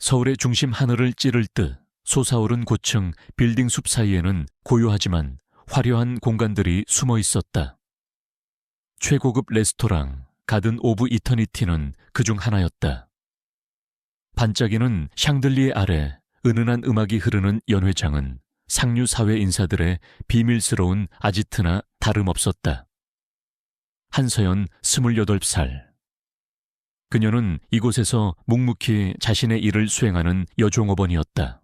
서울의 중심 하늘을 찌를 듯 솟아오른 고층 빌딩 숲 사이에는 고요하지만 화려한 공간들이 숨어 있었다. 최고급 레스토랑 가든 오브 이터니티는 그중 하나였다. 반짝이는 샹들리에 아래 은은한 음악이 흐르는 연회장은 상류 사회 인사들의 비밀스러운 아지트나 다름없었다. 한서연 28살. 그녀는 이곳에서 묵묵히 자신의 일을 수행하는 여종업원이었다.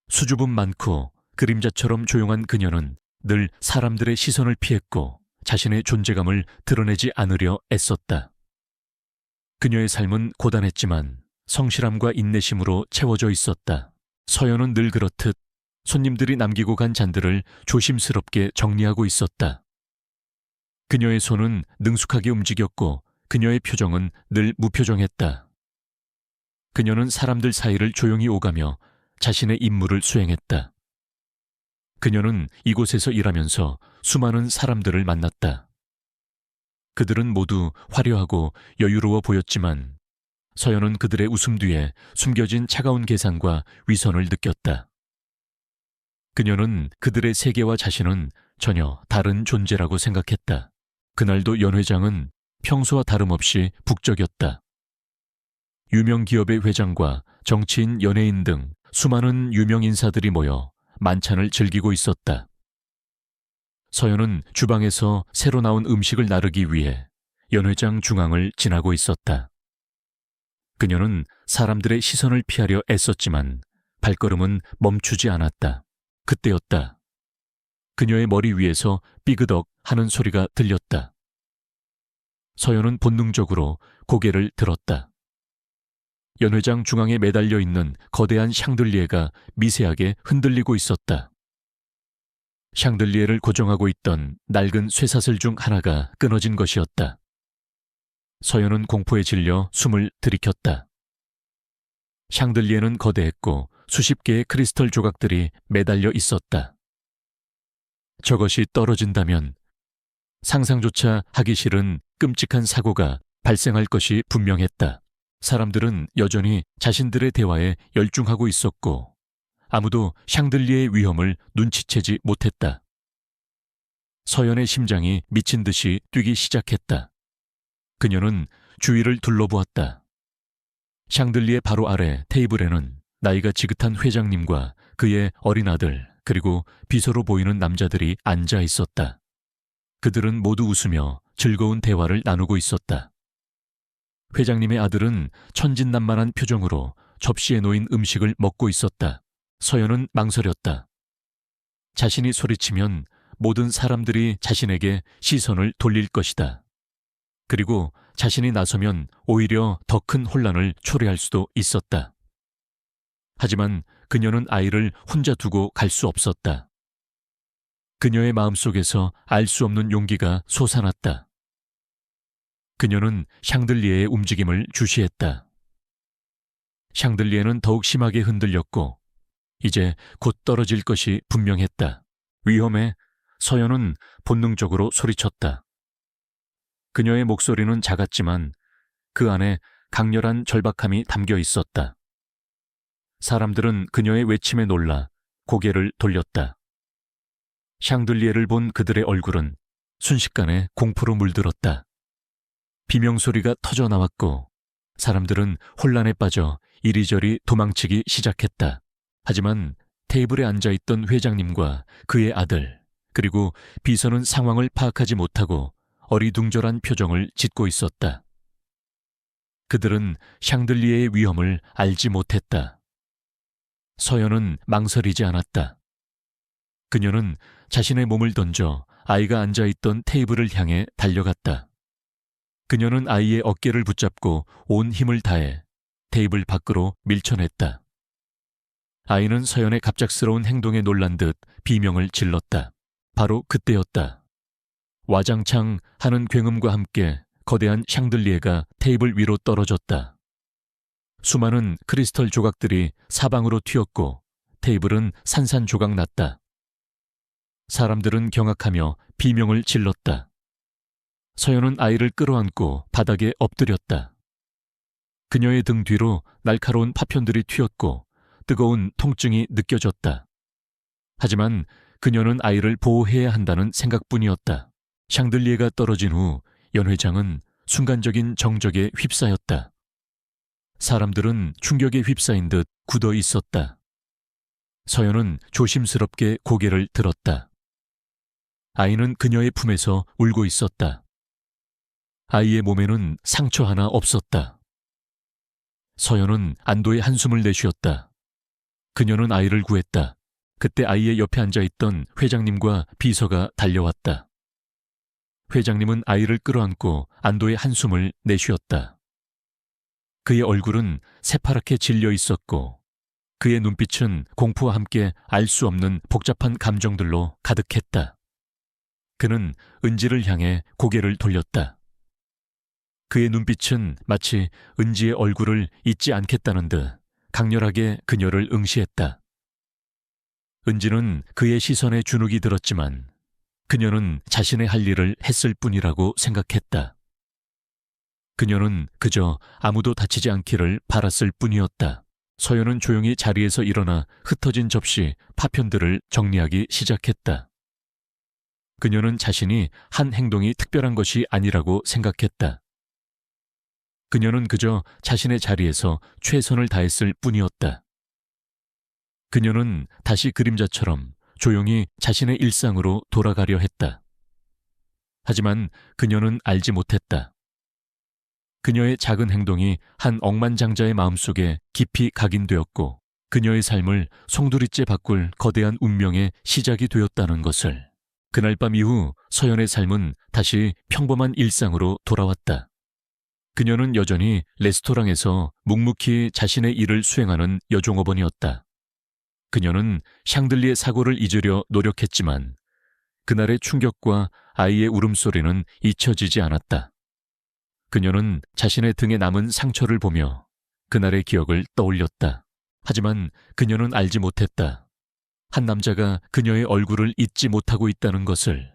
수줍음 많고 그림자처럼 조용한 그녀는 늘 사람들의 시선을 피했고 자신의 존재감을 드러내지 않으려 애썼다. 그녀의 삶은 고단했지만 성실함과 인내심으로 채워져 있었다. 서연은 늘 그렇듯 손님들이 남기고 간 잔들을 조심스럽게 정리하고 있었다. 그녀의 손은 능숙하게 움직였고 그녀의 표정은 늘 무표정했다. 그녀는 사람들 사이를 조용히 오가며 자신의 임무를 수행했다. 그녀는 이곳에서 일하면서 수많은 사람들을 만났다. 그들은 모두 화려하고 여유로워 보였지만 서연은 그들의 웃음 뒤에 숨겨진 차가운 계산과 위선을 느꼈다. 그녀는 그들의 세계와 자신은 전혀 다른 존재라고 생각했다. 그날도 연 회장은 평소와 다름없이 북적였다. 유명 기업의 회장과 정치인, 연예인 등 수많은 유명 인사들이 모여 만찬을 즐기고 있었다. 서연은 주방에서 새로 나온 음식을 나르기 위해 연 회장 중앙을 지나고 있었다. 그녀는 사람들의 시선을 피하려 애썼지만 발걸음은 멈추지 않았다. 그때였다. 그녀의 머리 위에서 삐그덕 하는 소리가 들렸다. 서연은 본능적으로 고개를 들었다. 연 회장 중앙에 매달려 있는 거대한 샹들리에가 미세하게 흔들리고 있었다. 샹들리에를 고정하고 있던 낡은 쇠사슬 중 하나가 끊어진 것이었다. 서연은 공포에 질려 숨을 들이켰다. 샹들리에는 거대했고 수십 개의 크리스털 조각들이 매달려 있었다. 저것이 떨어진다면 상상조차 하기 싫은 끔찍한 사고가 발생할 것이 분명했다. 사람들은 여전히 자신들의 대화에 열중하고 있었고 아무도 샹들리에의 위험을 눈치채지 못했다. 서연의 심장이 미친 듯이 뛰기 시작했다. 그녀는 주위를 둘러보았다. 샹들리에 바로 아래 테이블에는 나이가 지긋한 회장님과 그의 어린 아들 그리고 비서로 보이는 남자들이 앉아 있었다. 그들은 모두 웃으며 즐거운 대화를 나누고 있었다. 회장님의 아들은 천진난만한 표정으로 접시에 놓인 음식을 먹고 있었다. 서연은 망설였다. 자신이 소리치면 모든 사람들이 자신에게 시선을 돌릴 것이다. 그리고 자신이 나서면 오히려 더 큰 혼란을 초래할 수도 있었다. 하지만 그녀는 아이를 혼자 두고 갈 수 없었다. 그녀의 마음속에서 알 수 없는 용기가 솟아났다. 그녀는 샹들리에의 움직임을 주시했다. 샹들리에는 더욱 심하게 흔들렸고 이제 곧 떨어질 것이 분명했다. 위험해. 서연은 본능적으로 소리쳤다. 그녀의 목소리는 작았지만 그 안에 강렬한 절박함이 담겨 있었다. 사람들은 그녀의 외침에 놀라 고개를 돌렸다. 샹들리에를 본 그들의 얼굴은 순식간에 공포로 물들었다. 비명소리가 터져 나왔고 사람들은 혼란에 빠져 이리저리 도망치기 시작했다. 하지만 테이블에 앉아있던 회장님과 그의 아들 그리고 비서는 상황을 파악하지 못하고 어리둥절한 표정을 짓고 있었다. 그들은 샹들리에의 위험을 알지 못했다. 서연은 망설이지 않았다. 그녀는 자신의 몸을 던져 아이가 앉아있던 테이블을 향해 달려갔다. 그녀는 아이의 어깨를 붙잡고 온 힘을 다해 테이블 밖으로 밀쳐냈다. 아이는 서연의 갑작스러운 행동에 놀란 듯 비명을 질렀다. 바로 그때였다. 와장창 하는 굉음과 함께 거대한 샹들리에가 테이블 위로 떨어졌다. 수많은 크리스털 조각들이 사방으로 튀었고 테이블은 산산조각 났다. 사람들은 경악하며 비명을 질렀다. 서연은 아이를 끌어안고 바닥에 엎드렸다. 그녀의 등 뒤로 날카로운 파편들이 튀었고 뜨거운 통증이 느껴졌다. 하지만 그녀는 아이를 보호해야 한다는 생각뿐이었다. 샹들리에가 떨어진 후 연 회장은 순간적인 정적에 휩싸였다. 사람들은 충격에 휩싸인 듯 굳어 있었다. 서연은 조심스럽게 고개를 들었다. 아이는 그녀의 품에서 울고 있었다. 아이의 몸에는 상처 하나 없었다. 서연은 안도의 한숨을 내쉬었다. 그녀는 아이를 구했다. 그때 아이의 옆에 앉아있던 회장님과 비서가 달려왔다. 회장님은 아이를 끌어안고 안도의 한숨을 내쉬었다. 그의 얼굴은 새파랗게 질려 있었고 그의 눈빛은 공포와 함께 알 수 없는 복잡한 감정들로 가득했다. 그는 은지를 향해 고개를 돌렸다. 그의 눈빛은 마치 은지의 얼굴을 잊지 않겠다는 듯 강렬하게 그녀를 응시했다. 은지는 그의 시선에 주눅이 들었지만 그녀는 자신의 할 일을 했을 뿐이라고 생각했다. 그녀는 그저 아무도 다치지 않기를 바랐을 뿐이었다. 서연은 조용히 자리에서 일어나 흩어진 접시, 파편들을 정리하기 시작했다. 그녀는 자신이 한 행동이 특별한 것이 아니라고 생각했다. 그녀는 그저 자신의 자리에서 최선을 다했을 뿐이었다. 그녀는 다시 그림자처럼 조용히 자신의 일상으로 돌아가려 했다. 하지만 그녀는 알지 못했다. 그녀의 작은 행동이 한 억만장자의 마음속에 깊이 각인되었고 그녀의 삶을 송두리째 바꿀 거대한 운명의 시작이 되었다는 것을. 그날 밤 이후 서연의 삶은 다시 평범한 일상으로 돌아왔다. 그녀는 여전히 레스토랑에서 묵묵히 자신의 일을 수행하는 여종업원이었다. 그녀는 샹들리의 사고를 잊으려 노력했지만 그날의 충격과 아이의 울음소리는 잊혀지지 않았다. 그녀는 자신의 등에 남은 상처를 보며 그날의 기억을 떠올렸다. 하지만 그녀는 알지 못했다. 한 남자가 그녀의 얼굴을 잊지 못하고 있다는 것을.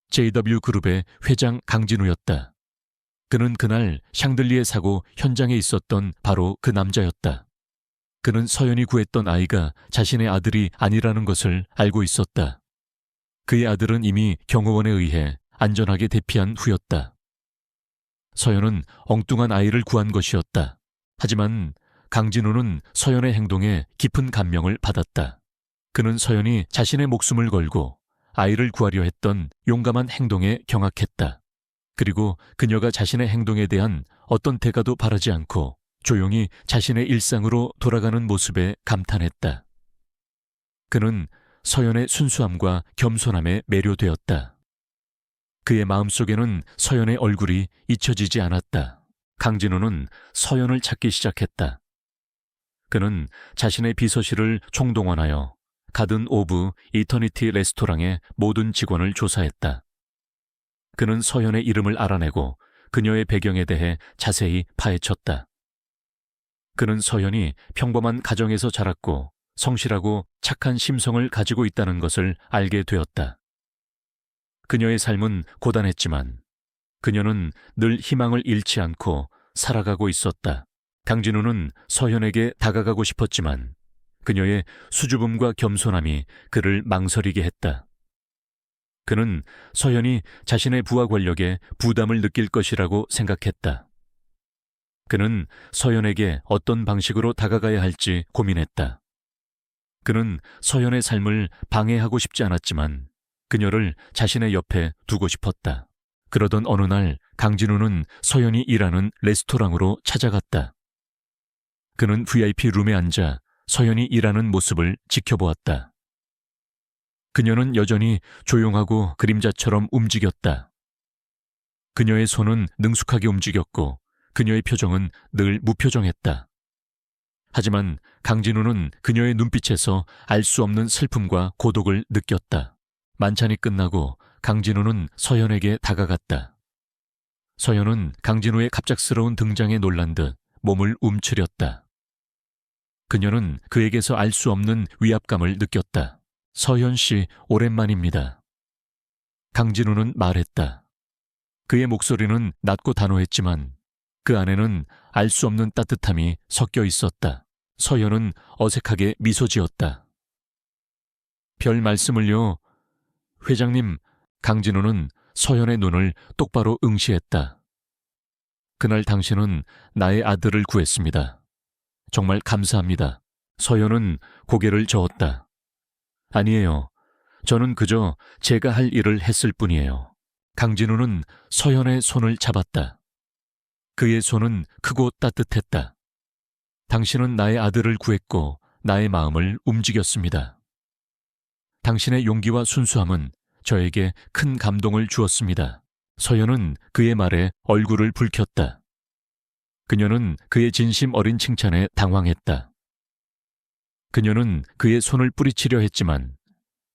JW그룹의 회장 강진우였다. 그는 그날 샹들리의 사고 현장에 있었던 바로 그 남자였다. 그는 서연이 구했던 아이가 자신의 아들이 아니라는 것을 알고 있었다. 그의 아들은 이미 경호원에 의해 안전하게 대피한 후였다. 서연은 엉뚱한 아이를 구한 것이었다. 하지만 강진우는 서연의 행동에 깊은 감명을 받았다. 그는 서연이 자신의 목숨을 걸고 아이를 구하려 했던 용감한 행동에 경악했다. 그리고 그녀가 자신의 행동에 대한 어떤 대가도 바라지 않고 조용히 자신의 일상으로 돌아가는 모습에 감탄했다. 그는 서연의 순수함과 겸손함에 매료되었다. 그의 마음속에는 서연의 얼굴이 잊혀지지 않았다. 강진우는 서연을 찾기 시작했다. 그는 자신의 비서실을 총동원하여 가든 오브 이터니티 레스토랑의 모든 직원을 조사했다. 그는 서연의 이름을 알아내고 그녀의 배경에 대해 자세히 파헤쳤다. 그는 서연이 평범한 가정에서 자랐고 성실하고 착한 심성을 가지고 있다는 것을 알게 되었다. 그녀의 삶은 고단했지만 그녀는 늘 희망을 잃지 않고 살아가고 있었다. 강진우는 서연에게 다가가고 싶었지만 그녀의 수줍음과 겸손함이 그를 망설이게 했다. 그는 서연이 자신의 부하 권력에 부담을 느낄 것이라고 생각했다. 그는 서연에게 어떤 방식으로 다가가야 할지 고민했다. 그는 서연의 삶을 방해하고 싶지 않았지만 그녀를 자신의 옆에 두고 싶었다. 그러던 어느 날 강진우는 서연이 일하는 레스토랑으로 찾아갔다. 그는 VIP 룸에 앉아 서연이 일하는 모습을 지켜보았다. 그녀는 여전히 조용하고 그림자처럼 움직였다. 그녀의 손은 능숙하게 움직였고 그녀의 표정은 늘 무표정했다. 하지만 강진우는 그녀의 눈빛에서 알 수 없는 슬픔과 고독을 느꼈다. 만찬이 끝나고 강진우는 서연에게 다가갔다. 서연은 강진우의 갑작스러운 등장에 놀란 듯 몸을 움츠렸다. 그녀는 그에게서 알 수 없는 위압감을 느꼈다. 서연 씨, 오랜만입니다. 강진우는 말했다. 그의 목소리는 낮고 단호했지만 그 안에는 알 수 없는 따뜻함이 섞여 있었다. 서연은 어색하게 미소 지었다. 별 말씀을요. 회장님, 강진우는 서연의 눈을 똑바로 응시했다. 그날 당신은 나의 아들을 구했습니다. 정말 감사합니다. 서연은 고개를 저었다. 아니에요. 저는 그저 제가 할 일을 했을 뿐이에요. 강진우는 서연의 손을 잡았다. 그의 손은 크고 따뜻했다. 당신은 나의 아들을 구했고 나의 마음을 움직였습니다. 당신의 용기와 순수함은 저에게 큰 감동을 주었습니다. 서연은 그의 말에 얼굴을 붉혔다. 그녀는 그의 진심 어린 칭찬에 당황했다. 그녀는 그의 손을 뿌리치려 했지만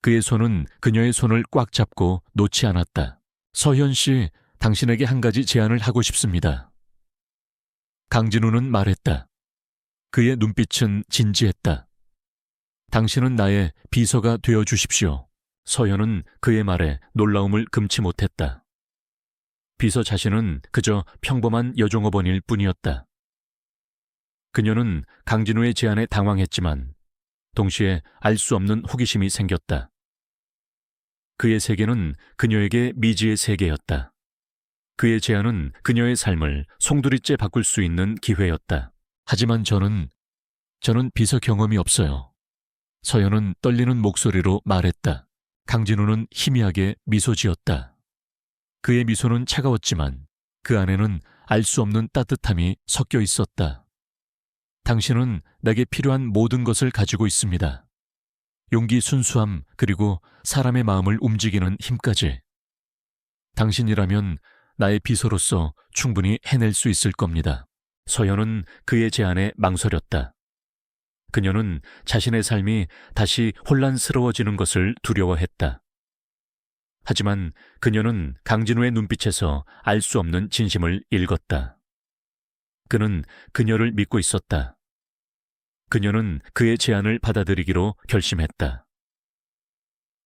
그의 손은 그녀의 손을 꽉 잡고 놓지 않았다. 서현 씨, 당신에게 한 가지 제안을 하고 싶습니다. 강진우는 말했다. 그의 눈빛은 진지했다. 당신은 나의 비서가 되어 주십시오. 서현은 그의 말에 놀라움을 금치 못했다. 비서 자신은 그저 평범한 여종업원일 뿐이었다. 그녀는 강진우의 제안에 당황했지만 동시에 알 수 없는 호기심이 생겼다. 그의 세계는 그녀에게 미지의 세계였다. 그의 제안은 그녀의 삶을 송두리째 바꿀 수 있는 기회였다. 하지만 저는 비서 경험이 없어요. 서연은 떨리는 목소리로 말했다. 강진우는 희미하게 미소 지었다. 그의 미소는 차가웠지만 그 안에는 알 수 없는 따뜻함이 섞여 있었다. 당신은 내게 필요한 모든 것을 가지고 있습니다. 용기, 순수함, 그리고 사람의 마음을 움직이는 힘까지. 당신이라면 나의 비서로서 충분히 해낼 수 있을 겁니다. 서연은 그의 제안에 망설였다. 그녀는 자신의 삶이 다시 혼란스러워지는 것을 두려워했다. 하지만 그녀는 강진우의 눈빛에서 알 수 없는 진심을 읽었다. 그는 그녀를 믿고 있었다. 그녀는 그의 제안을 받아들이기로 결심했다.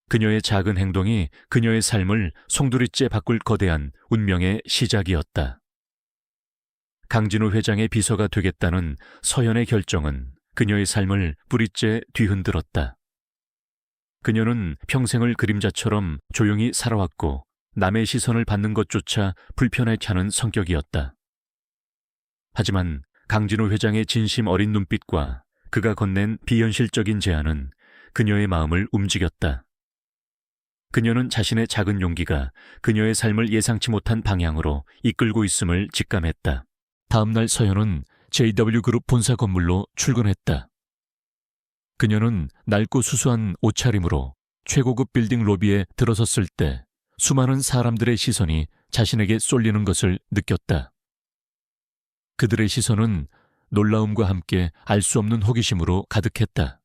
그녀의 작은 행동이 그녀의 삶을 송두리째 바꿀 거대한 운명의 시작이었다. 강진우 회장의 비서가 되겠다는 서연의 결정은 그녀의 삶을 뿌리째 뒤흔들었다. 그녀는 평생을 그림자처럼 조용히 살아왔고 남의 시선을 받는 것조차 불편하게 하는 성격이었다. 하지만 강진우 회장의 진심 어린 눈빛과 그가 건넨 비현실적인 제안은 그녀의 마음을 움직였다. 그녀는 자신의 작은 용기가 그녀의 삶을 예상치 못한 방향으로 이끌고 있음을 직감했다. 다음 날 서연은 JW그룹 본사 건물로 출근했다. 그녀는 낡고 수수한 옷차림으로 최고급 빌딩 로비에 들어섰을 때 수많은 사람들의 시선이 자신에게 쏠리는 것을 느꼈다. 그들의 시선은 놀라움과 함께 알 수 없는 호기심으로 가득했다.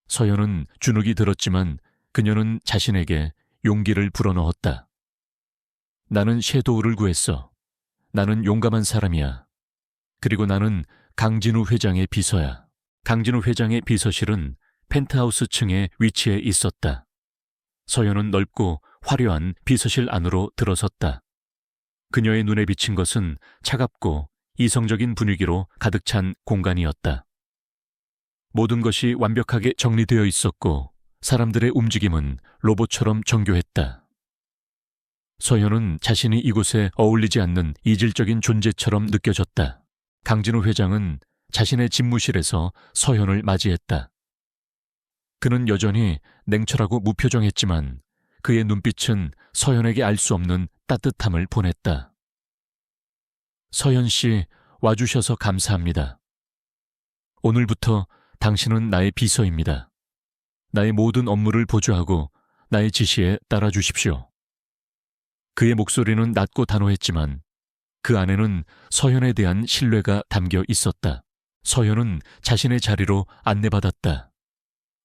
서연은 주눅이 들었지만 그녀는 자신에게 용기를 불어넣었다. 나는 섀도우를 구했어. 나는 용감한 사람이야. 그리고 나는 강진우 회장의 비서야. 강진우 회장의 비서실은 펜트하우스 층에 위치해 있었다. 서연은 넓고 화려한 비서실 안으로 들어섰다. 그녀의 눈에 비친 것은 차갑고 이성적인 분위기로 가득 찬 공간이었다. 모든 것이 완벽하게 정리되어 있었고 사람들의 움직임은 로봇처럼 정교했다. 서연은 자신이 이곳에 어울리지 않는 이질적인 존재처럼 느껴졌다. 강진우 회장은 자신의 집무실에서 서연을 맞이했다. 그는 여전히 냉철하고 무표정했지만 그의 눈빛은 서연에게 알 수 없는 따뜻함을 보냈다. 서연 씨, 와주셔서 감사합니다. 오늘부터 당신은 나의 비서입니다. 나의 모든 업무를 보조하고 나의 지시에 따라 주십시오. 그의 목소리는 낮고 단호했지만 그 안에는 서연에 대한 신뢰가 담겨 있었다. 서연은 자신의 자리로 안내받았다.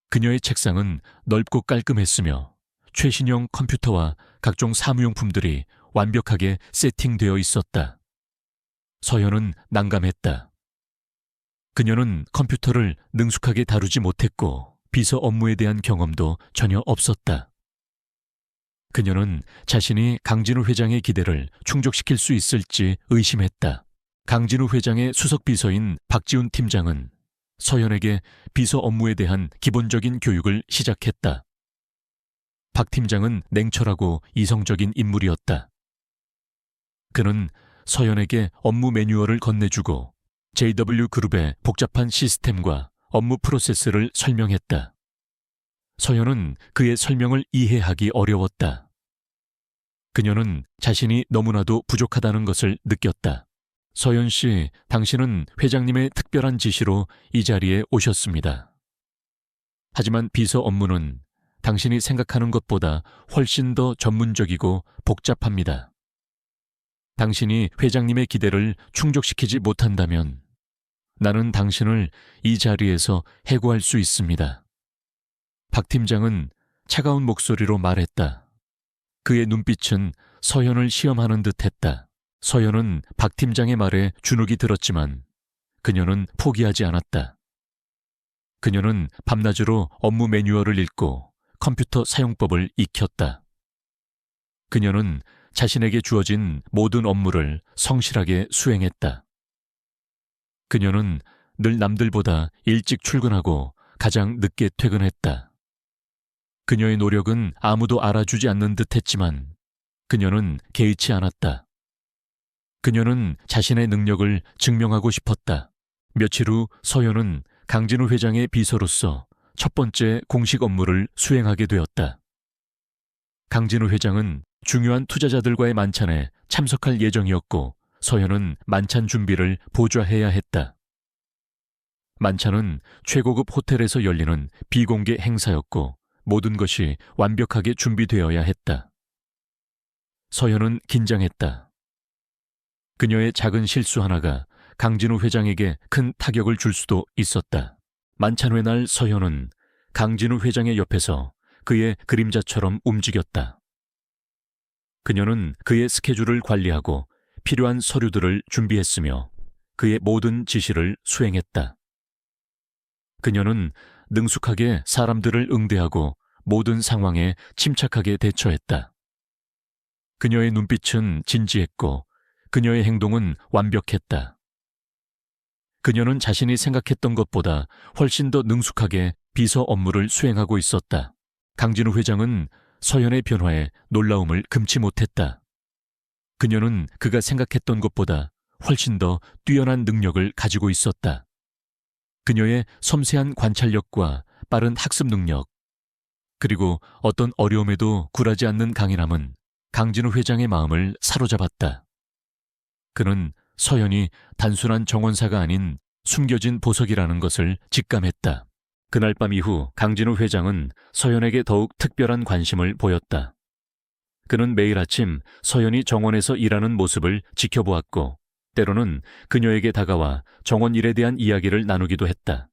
그녀의 책상은 넓고 깔끔했으며 최신형 컴퓨터와 각종 사무용품들이 완벽하게 세팅되어 있었다. 서연은 난감했다. 그녀는 컴퓨터를 능숙하게 다루지 못했고 비서 업무에 대한 경험도 전혀 없었다. 그녀는 자신이 강진우 회장의 기대를 충족시킬 수 있을지 의심했다. 강진우 회장의 수석 비서인 박지훈 팀장은 서현에게 비서 업무에 대한 기본적인 교육을 시작했다. 박 팀장은 냉철하고 이성적인 인물이었다. 그는 서현에게 업무 매뉴얼을 건네주고 JW그룹의 복잡한 시스템과 업무 프로세스를 설명했다. 서현은 그의 설명을 이해하기 어려웠다. 그녀는 자신이 너무나도 부족하다는 것을 느꼈다. 서현 씨, 당신은 회장님의 특별한 지시로 이 자리에 오셨습니다. 하지만 비서 업무는 당신이 생각하는 것보다 훨씬 더 전문적이고 복잡합니다. 당신이 회장님의 기대를 충족시키지 못한다면 나는 당신을 이 자리에서 해고할 수 있습니다. 박 팀장은 차가운 목소리로 말했다. 그의 눈빛은 서현을 시험하는 듯했다. 서현은 박 팀장의 말에 주눅이 들었지만 그녀는 포기하지 않았다. 그녀는 밤낮으로 업무 매뉴얼을 읽고 컴퓨터 사용법을 익혔다. 그녀는 자신에게 주어진 모든 업무를 성실하게 수행했다. 그녀는 늘 남들보다 일찍 출근하고 가장 늦게 퇴근했다. 그녀의 노력은 아무도 알아주지 않는 듯했지만 그녀는 개의치 않았다. 그녀는 자신의 능력을 증명하고 싶었다. 며칠 후 서현은 강진우 회장의 비서로서 첫 번째 공식 업무를 수행하게 되었다. 강진우 회장은 중요한 투자자들과의 만찬에 참석할 예정이었고 서현은 만찬 준비를 보좌해야 했다. 만찬은 최고급 호텔에서 열리는 비공개 행사였고 모든 것이 완벽하게 준비되어야 했다. 서현은 긴장했다. 그녀의 작은 실수 하나가 강진우 회장에게 큰 타격을 줄 수도 있었다. 만찬회 날 서현은 강진우 회장의 옆에서 그의 그림자처럼 움직였다. 그녀는 그의 스케줄을 관리하고 필요한 서류들을 준비했으며 그의 모든 지시를 수행했다. 그녀는 능숙하게 사람들을 응대하고 모든 상황에 침착하게 대처했다. 그녀의 눈빛은 진지했고 그녀의 행동은 완벽했다. 그녀는 자신이 생각했던 것보다 훨씬 더 능숙하게 비서 업무를 수행하고 있었다. 강진우 회장은 서현의 변화에 놀라움을 금치 못했다. 그녀는 그가 생각했던 것보다 훨씬 더 뛰어난 능력을 가지고 있었다. 그녀의 섬세한 관찰력과 빠른 학습 능력, 그리고 어떤 어려움에도 굴하지 않는 강인함은 강진우 회장의 마음을 사로잡았다. 그는 서현이 단순한 정원사가 아닌 숨겨진 보석이라는 것을 직감했다. 그날 밤 이후 강진우 회장은 서현에게 더욱 특별한 관심을 보였다. 그는 매일 아침 서현이 정원에서 일하는 모습을 지켜보았고 때로는 그녀에게 다가와 정원 일에 대한 이야기를 나누기도 했다.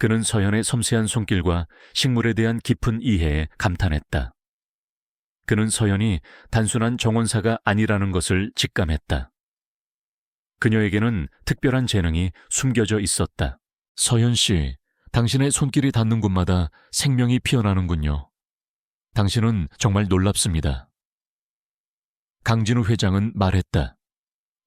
그는 서현의 섬세한 손길과 식물에 대한 깊은 이해에 감탄했다. 그는 서현이 단순한 정원사가 아니라는 것을 직감했다. 그녀에게는 특별한 재능이 숨겨져 있었다. 서현 씨, 당신의 손길이 닿는 곳마다 생명이 피어나는군요. 당신은 정말 놀랍습니다. 강진우 회장은 말했다.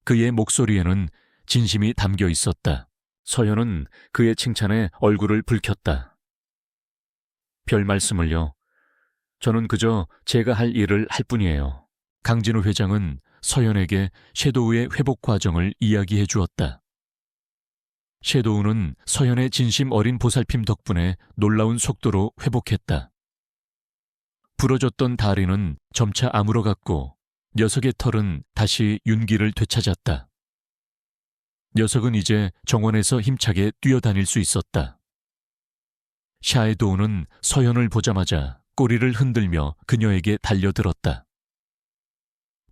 그의 목소리에는 진심이 담겨 있었다. 서현은 그의 칭찬에 얼굴을 붉혔다. 별 말씀을요. 저는 그저 제가 할 일을 할 뿐이에요. 강진우 회장은 서현에게 섀도우의 회복 과정을 이야기해 주었다. 섀도우는 서현의 진심 어린 보살핌 덕분에 놀라운 속도로 회복했다. 부러졌던 다리는 점차 아물어갔고 녀석의 털은 다시 윤기를 되찾았다. 녀석은 이제 정원에서 힘차게 뛰어다닐 수 있었다. 샤에도우는 서현을 보자마자 꼬리를 흔들며 그녀에게 달려들었다.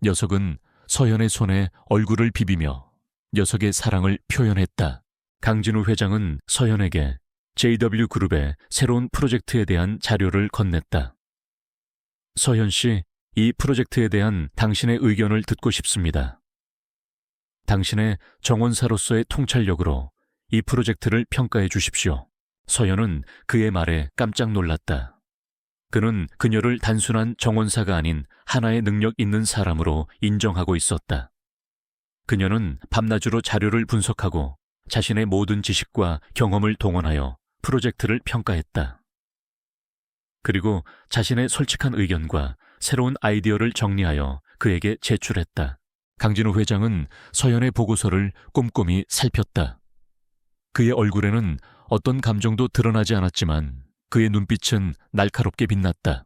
녀석은 서현의 손에 얼굴을 비비며 녀석의 사랑을 표현했다. 강진우 회장은 서현에게 JW그룹의 새로운 프로젝트에 대한 자료를 건넸다. 서현 씨, 이 프로젝트에 대한 당신의 의견을 듣고 싶습니다. 당신의 정원사로서의 통찰력으로 이 프로젝트를 평가해 주십시오. 서현은 그의 말에 깜짝 놀랐다. 그는 그녀를 단순한 정원사가 아닌 하나의 능력 있는 사람으로 인정하고 있었다. 그녀는 밤낮으로 자료를 분석하고 자신의 모든 지식과 경험을 동원하여 프로젝트를 평가했다. 그리고 자신의 솔직한 의견과 새로운 아이디어를 정리하여 그에게 제출했다. 강진우 회장은 서연의 보고서를 꼼꼼히 살폈다. 그의 얼굴에는 어떤 감정도 드러나지 않았지만 그의 눈빛은 날카롭게 빛났다.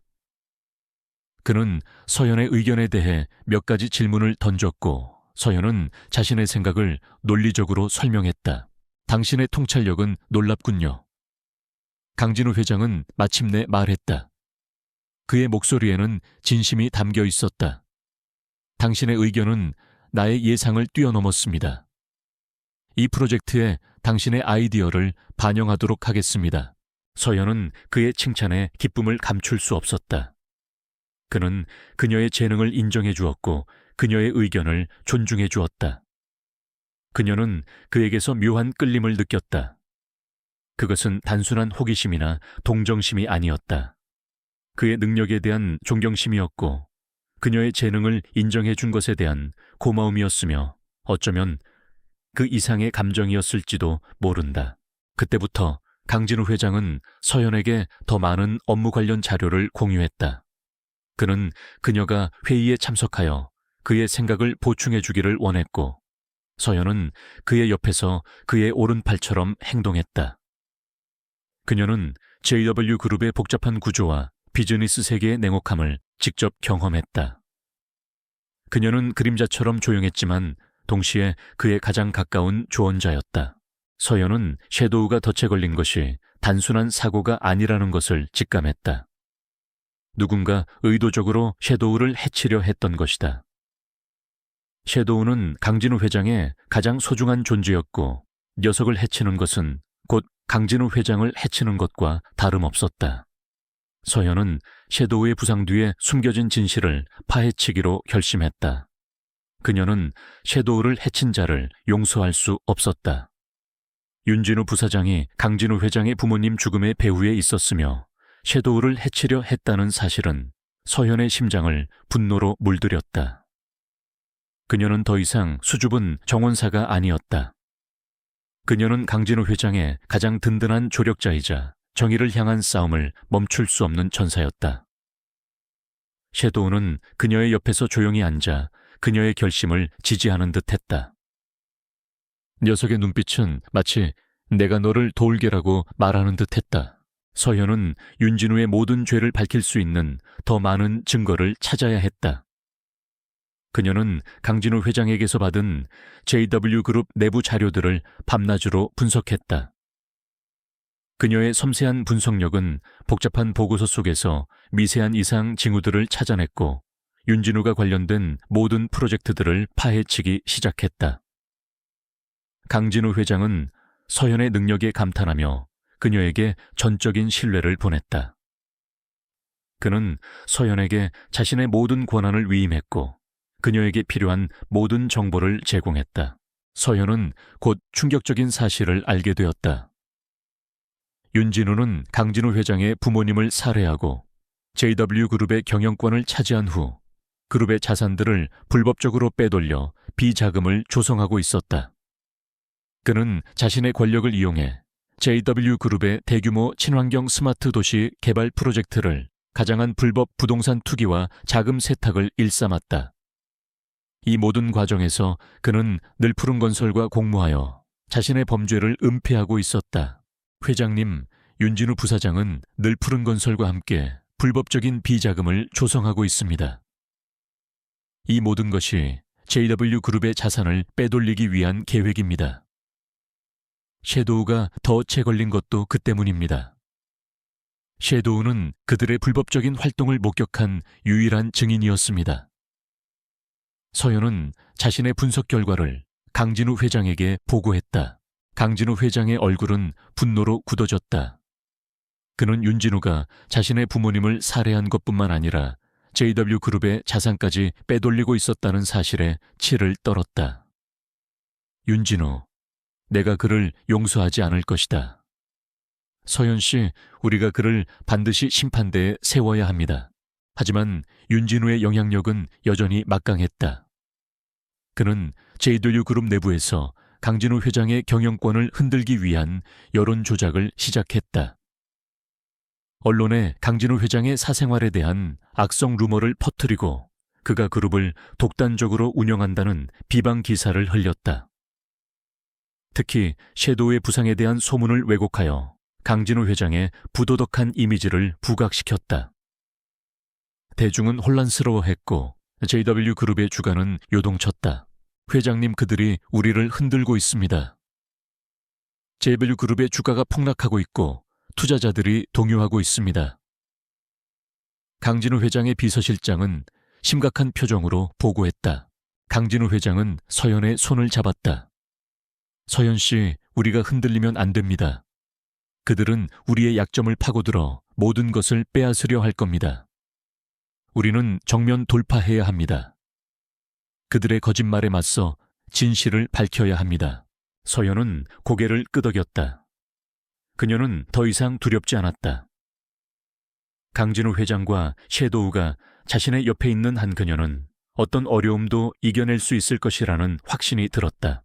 그는 서연의 의견에 대해 몇 가지 질문을 던졌고 서연은 자신의 생각을 논리적으로 설명했다. 당신의 통찰력은 놀랍군요. 강진우 회장은 마침내 말했다. 그의 목소리에는 진심이 담겨 있었다. 당신의 의견은 나의 예상을 뛰어넘었습니다. 이 프로젝트에 당신의 아이디어를 반영하도록 하겠습니다. 서연은 그의 칭찬에 기쁨을 감출 수 없었다. 그는 그녀의 재능을 인정해 주었고 그녀의 의견을 존중해 주었다. 그녀는 그에게서 묘한 끌림을 느꼈다. 그것은 단순한 호기심이나 동정심이 아니었다. 그의 능력에 대한 존경심이었고 그녀의 재능을 인정해 준 것에 대한 고마움이었으며 어쩌면 그 이상의 감정이었을지도 모른다. 그때부터 강진우 회장은 서연에게 더 많은 업무 관련 자료를 공유했다. 그는 그녀가 회의에 참석하여 그의 생각을 보충해 주기를 원했고 서연은 그의 옆에서 그의 오른팔처럼 행동했다. 그녀는 JW그룹의 복잡한 구조와 비즈니스 세계의 냉혹함을 직접 경험했다. 그녀는 그림자처럼 조용했지만 동시에 그의 가장 가까운 조언자였다. 서연은 섀도우가 덫에 걸린 것이 단순한 사고가 아니라는 것을 직감했다. 누군가 의도적으로 섀도우를 해치려 했던 것이다. 섀도우는 강진우 회장의 가장 소중한 존재였고 녀석을 해치는 것은 곧 강진우 회장을 해치는 것과 다름없었다. 서연은 섀도우의 부상 뒤에 숨겨진 진실을 파헤치기로 결심했다. 그녀는 섀도우를 해친 자를 용서할 수 없었다. 윤진우 부사장이 강진우 회장의 부모님 죽음의 배후에 있었으며 섀도우를 해치려 했다는 사실은 서연의 심장을 분노로 물들였다. 그녀는 더 이상 수줍은 정원사가 아니었다. 그녀는 강진우 회장의 가장 든든한 조력자이자 정의를 향한 싸움을 멈출 수 없는 전사였다. 섀도우는 그녀의 옆에서 조용히 앉아 그녀의 결심을 지지하는 듯했다. 녀석의 눈빛은 마치 내가 너를 도울게라고 말하는 듯했다. 서연은 윤진우의 모든 죄를 밝힐 수 있는 더 많은 증거를 찾아야 했다. 그녀는 강진우 회장에게서 받은 JW그룹 내부 자료들을 밤낮으로 분석했다. 그녀의 섬세한 분석력은 복잡한 보고서 속에서 미세한 이상 징후들을 찾아냈고 윤진우가 관련된 모든 프로젝트들을 파헤치기 시작했다. 강진우 회장은 서연의 능력에 감탄하며 그녀에게 전적인 신뢰를 보냈다. 그는 서연에게 자신의 모든 권한을 위임했고 그녀에게 필요한 모든 정보를 제공했다. 서연은 곧 충격적인 사실을 알게 되었다. 윤진우는 강진우 회장의 부모님을 살해하고 JW그룹의 경영권을 차지한 후 그룹의 자산들을 불법적으로 빼돌려 비자금을 조성하고 있었다. 그는 자신의 권력을 이용해 JW그룹의 대규모 친환경 스마트 도시 개발 프로젝트를 가장한 불법 부동산 투기와 자금 세탁을 일삼았다. 이 모든 과정에서 그는 늘푸른 건설과 공모하여 자신의 범죄를 은폐하고 있었다. 회장님, 윤진우 부사장은 늘푸른 건설과 함께 불법적인 비자금을 조성하고 있습니다. 이 모든 것이 JW그룹의 자산을 빼돌리기 위한 계획입니다. 섀도우가 덫에 걸린 것도 그 때문입니다. 섀도우는 그들의 불법적인 활동을 목격한 유일한 증인이었습니다. 서연은 자신의 분석 결과를 강진우 회장에게 보고했다. 강진우 회장의 얼굴은 분노로 굳어졌다. 그는 윤진우가 자신의 부모님을 살해한 것뿐만 아니라 JW그룹의 자산까지 빼돌리고 있었다는 사실에 치를 떨었다. 윤진우, 내가 그를 용서하지 않을 것이다. 서연 씨, 우리가 그를 반드시 심판대에 세워야 합니다. 하지만 윤진우의 영향력은 여전히 막강했다. 그는 JW 그룹 내부에서 강진우 회장의 경영권을 흔들기 위한 여론 조작을 시작했다. 언론에 강진우 회장의 사생활에 대한 악성 루머를 퍼뜨리고 그가 그룹을 독단적으로 운영한다는 비방 기사를 흘렸다. 특히 섀도우의 부상에 대한 소문을 왜곡하여 강진우 회장의 부도덕한 이미지를 부각시켰다. 대중은 혼란스러워했고 JW그룹의 주가는 요동쳤다. 회장님, 그들이 우리를 흔들고 있습니다. JW그룹의 주가가 폭락하고 있고 투자자들이 동요하고 있습니다. 강진우 회장의 비서실장은 심각한 표정으로 보고했다. 강진우 회장은 서연의 손을 잡았다. 서연 씨, 우리가 흔들리면 안 됩니다. 그들은 우리의 약점을 파고들어 모든 것을 빼앗으려 할 겁니다. 우리는 정면 돌파해야 합니다. 그들의 거짓말에 맞서 진실을 밝혀야 합니다. 서연은 고개를 끄덕였다. 그녀는 더 이상 두렵지 않았다. 강진우 회장과 섀도우가 자신의 옆에 있는 한 그녀는 어떤 어려움도 이겨낼 수 있을 것이라는 확신이 들었다.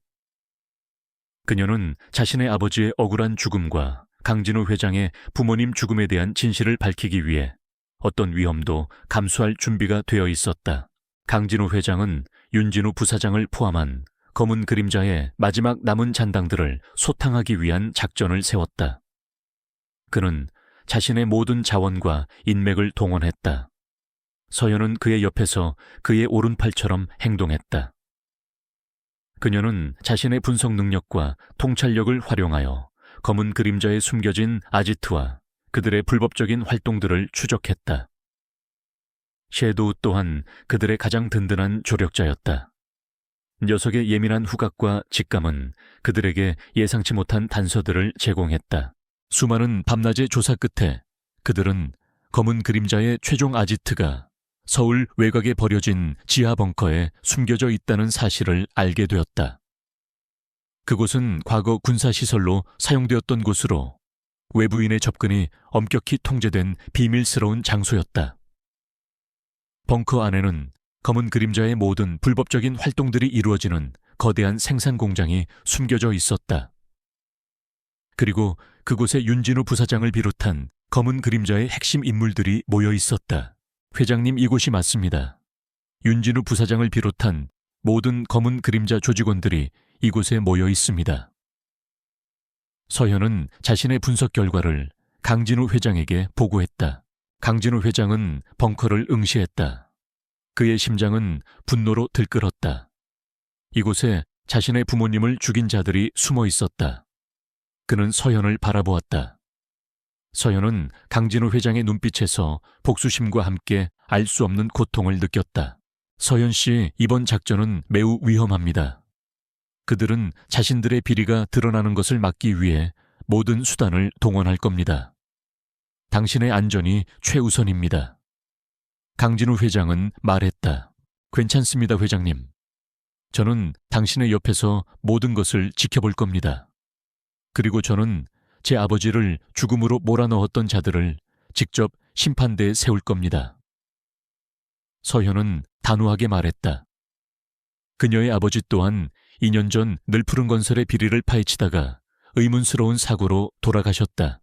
그녀는 자신의 아버지의 억울한 죽음과 강진우 회장의 부모님 죽음에 대한 진실을 밝히기 위해 어떤 위험도 감수할 준비가 되어 있었다. 강진우 회장은 윤진우 부사장을 포함한 검은 그림자의 마지막 남은 잔당들을 소탕하기 위한 작전을 세웠다. 그는 자신의 모든 자원과 인맥을 동원했다. 서연은 그의 옆에서 그의 오른팔처럼 행동했다. 그녀는 자신의 분석 능력과 통찰력을 활용하여 검은 그림자에 숨겨진 아지트와 그들의 불법적인 활동들을 추적했다. 섀도우 또한 그들의 가장 든든한 조력자였다. 녀석의 예민한 후각과 직감은 그들에게 예상치 못한 단서들을 제공했다. 수많은 밤낮의 조사 끝에 그들은 검은 그림자의 최종 아지트가 서울 외곽에 버려진 지하 벙커에 숨겨져 있다는 사실을 알게 되었다. 그곳은 과거 군사시설로 사용되었던 곳으로 외부인의 접근이 엄격히 통제된 비밀스러운 장소였다. 벙커 안에는 검은 그림자의 모든 불법적인 활동들이 이루어지는 거대한 생산 공장이 숨겨져 있었다. 그리고 그곳에 윤진우 부사장을 비롯한 검은 그림자의 핵심 인물들이 모여 있었다. 회장님, 이곳이 맞습니다. 윤진우 부사장을 비롯한 모든 검은 그림자 조직원들이 이곳에 모여 있습니다. 서현은 자신의 분석 결과를 강진우 회장에게 보고했다. 강진우 회장은 벙커를 응시했다. 그의 심장은 분노로 들끓었다. 이곳에 자신의 부모님을 죽인 자들이 숨어 있었다. 그는 서현을 바라보았다. 서현은 강진우 회장의 눈빛에서 복수심과 함께 알 수 없는 고통을 느꼈다. 서현 씨, 이번 작전은 매우 위험합니다. 그들은 자신들의 비리가 드러나는 것을 막기 위해 모든 수단을 동원할 겁니다. 당신의 안전이 최우선입니다. 강진우 회장은 말했다. 괜찮습니다, 회장님. 저는 당신의 옆에서 모든 것을 지켜볼 겁니다. 그리고 저는 제 아버지를 죽음으로 몰아넣었던 자들을 직접 심판대에 세울 겁니다. 서현은 단호하게 말했다. 그녀의 아버지 또한 2년 전 늘푸른 건설의 비리를 파헤치다가 의문스러운 사고로 돌아가셨다.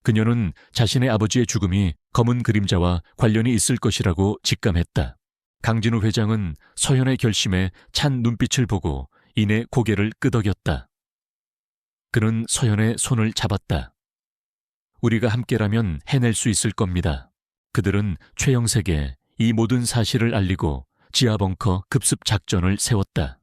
그녀는 자신의 아버지의 죽음이 검은 그림자와 관련이 있을 것이라고 직감했다. 강진우 회장은 서현의 결심에 찬 눈빛을 보고 이내 고개를 끄덕였다. 그는 서현의 손을 잡았다. 우리가 함께라면 해낼 수 있을 겁니다. 그들은 최영색에 이 모든 사실을 알리고 지하벙커 급습 작전을 세웠다.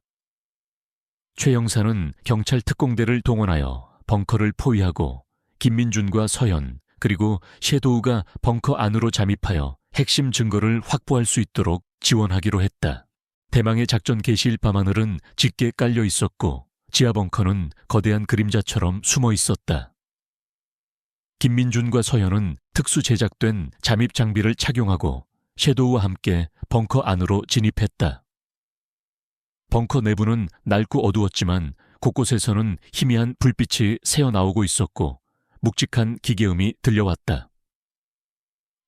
최영사는 경찰 특공대를 동원하여 벙커를 포위하고 김민준과 서현 그리고 섀도우가 벙커 안으로 잠입하여 핵심 증거를 확보할 수 있도록 지원하기로 했다. 대망의 작전 개시일 밤하늘은 짙게 깔려 있었고 지하벙커는 거대한 그림자처럼 숨어 있었다. 김민준과 서현은 특수 제작된 잠입 장비를 착용하고 섀도우와 함께 벙커 안으로 진입했다. 벙커 내부는 낡고 어두웠지만 곳곳에서는 희미한 불빛이 새어나오고 있었고 묵직한 기계음이 들려왔다.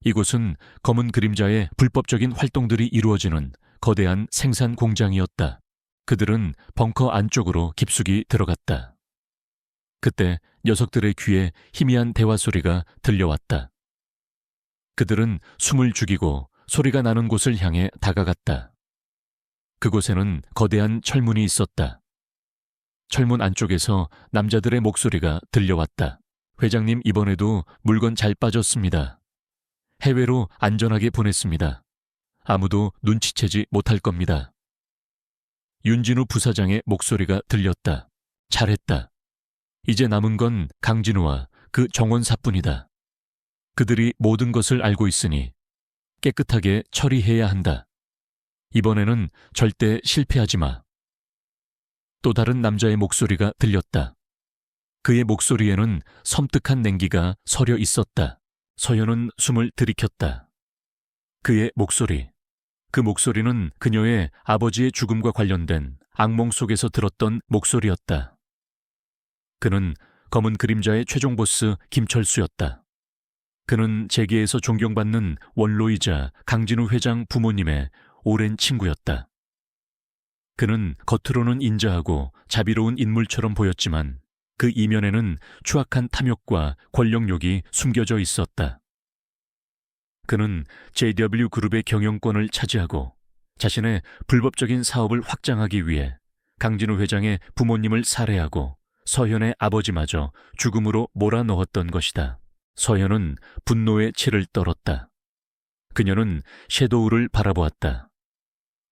이곳은 검은 그림자의 불법적인 활동들이 이루어지는 거대한 생산 공장이었다. 그들은 벙커 안쪽으로 깊숙이 들어갔다. 그때 녀석들의 귀에 희미한 대화 소리가 들려왔다. 그들은 숨을 죽이고 소리가 나는 곳을 향해 다가갔다. 그곳에는 거대한 철문이 있었다. 철문 안쪽에서 남자들의 목소리가 들려왔다. 회장님, 이번에도 물건 잘 빠졌습니다. 해외로 안전하게 보냈습니다. 아무도 눈치채지 못할 겁니다. 윤진우 부사장의 목소리가 들렸다. 잘했다. 이제 남은 건 강진우와 그 정원사뿐이다. 그들이 모든 것을 알고 있으니 깨끗하게 처리해야 한다. 이번에는 절대 실패하지 마. 또 다른 남자의 목소리가 들렸다. 그의 목소리에는 섬뜩한 냉기가 서려 있었다. 서연은 숨을 들이켰다. 그의 목소리. 그 목소리는 그녀의 아버지의 죽음과 관련된 악몽 속에서 들었던 목소리였다. 그는 검은 그림자의 최종 보스 김철수였다. 그는 재계에서 존경받는 원로이자 강진우 회장 부모님의 오랜 친구였다. 그는 겉으로는 인자하고 자비로운 인물처럼 보였지만 그 이면에는 추악한 탐욕과 권력욕이 숨겨져 있었다. 그는 JW 그룹의 경영권을 차지하고 자신의 불법적인 사업을 확장하기 위해 강진우 회장의 부모님을 살해하고 서현의 아버지마저 죽음으로 몰아넣었던 것이다. 서현은 분노의 치를 떨었다. 그녀는 섀도우를 바라보았다.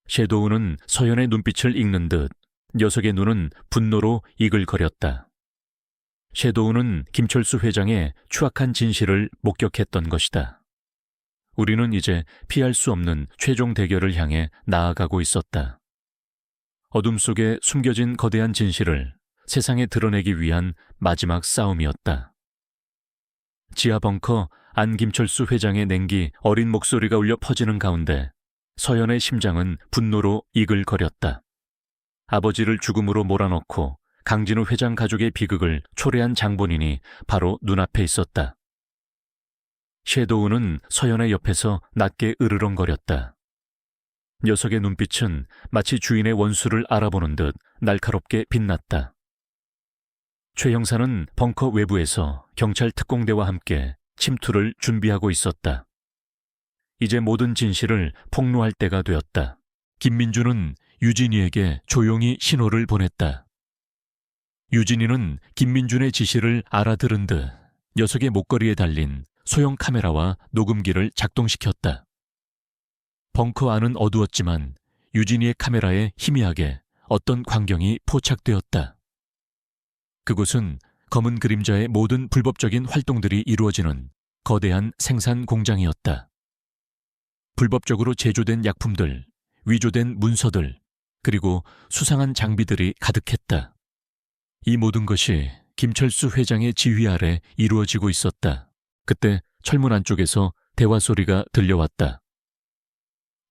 섀도우는 서현의 눈빛을 읽는 듯 녀석의 눈은 분노로 이글거렸다. 섀도우는 김철수 회장의 추악한 진실을 목격했던 것이다. 우리는 이제 피할 수 없는 최종 대결을 향해 나아가고 있었다. 어둠 속에 숨겨진 거대한 진실을 세상에 드러내기 위한 마지막 싸움이었다. 지하 벙커 안 김철수 회장의 냉기 어린 목소리가 울려 퍼지는 가운데 서연의 심장은 분노로 이글거렸다. 아버지를 죽음으로 몰아넣고 강진우 회장 가족의 비극을 초래한 장본인이 바로 눈앞에 있었다. 섀도우는 서연의 옆에서 낮게 으르렁거렸다. 녀석의 눈빛은 마치 주인의 원수를 알아보는 듯 날카롭게 빛났다. 최 형사는 벙커 외부에서 경찰 특공대와 함께 침투를 준비하고 있었다. 이제 모든 진실을 폭로할 때가 되었다. 김민주는 유진이에게 조용히 신호를 보냈다. 유진이는 김민준의 지시를 알아들은 듯 녀석의 목걸이에 달린 소형 카메라와 녹음기를 작동시켰다. 벙커 안은 어두웠지만 유진이의 카메라에 희미하게 어떤 광경이 포착되었다. 그곳은 검은 그림자의 모든 불법적인 활동들이 이루어지는 거대한 생산 공장이었다. 불법적으로 제조된 약품들, 위조된 문서들, 그리고 수상한 장비들이 가득했다. 이 모든 것이 김철수 회장의 지휘 아래 이루어지고 있었다. 그때 철문 안쪽에서 대화 소리가 들려왔다.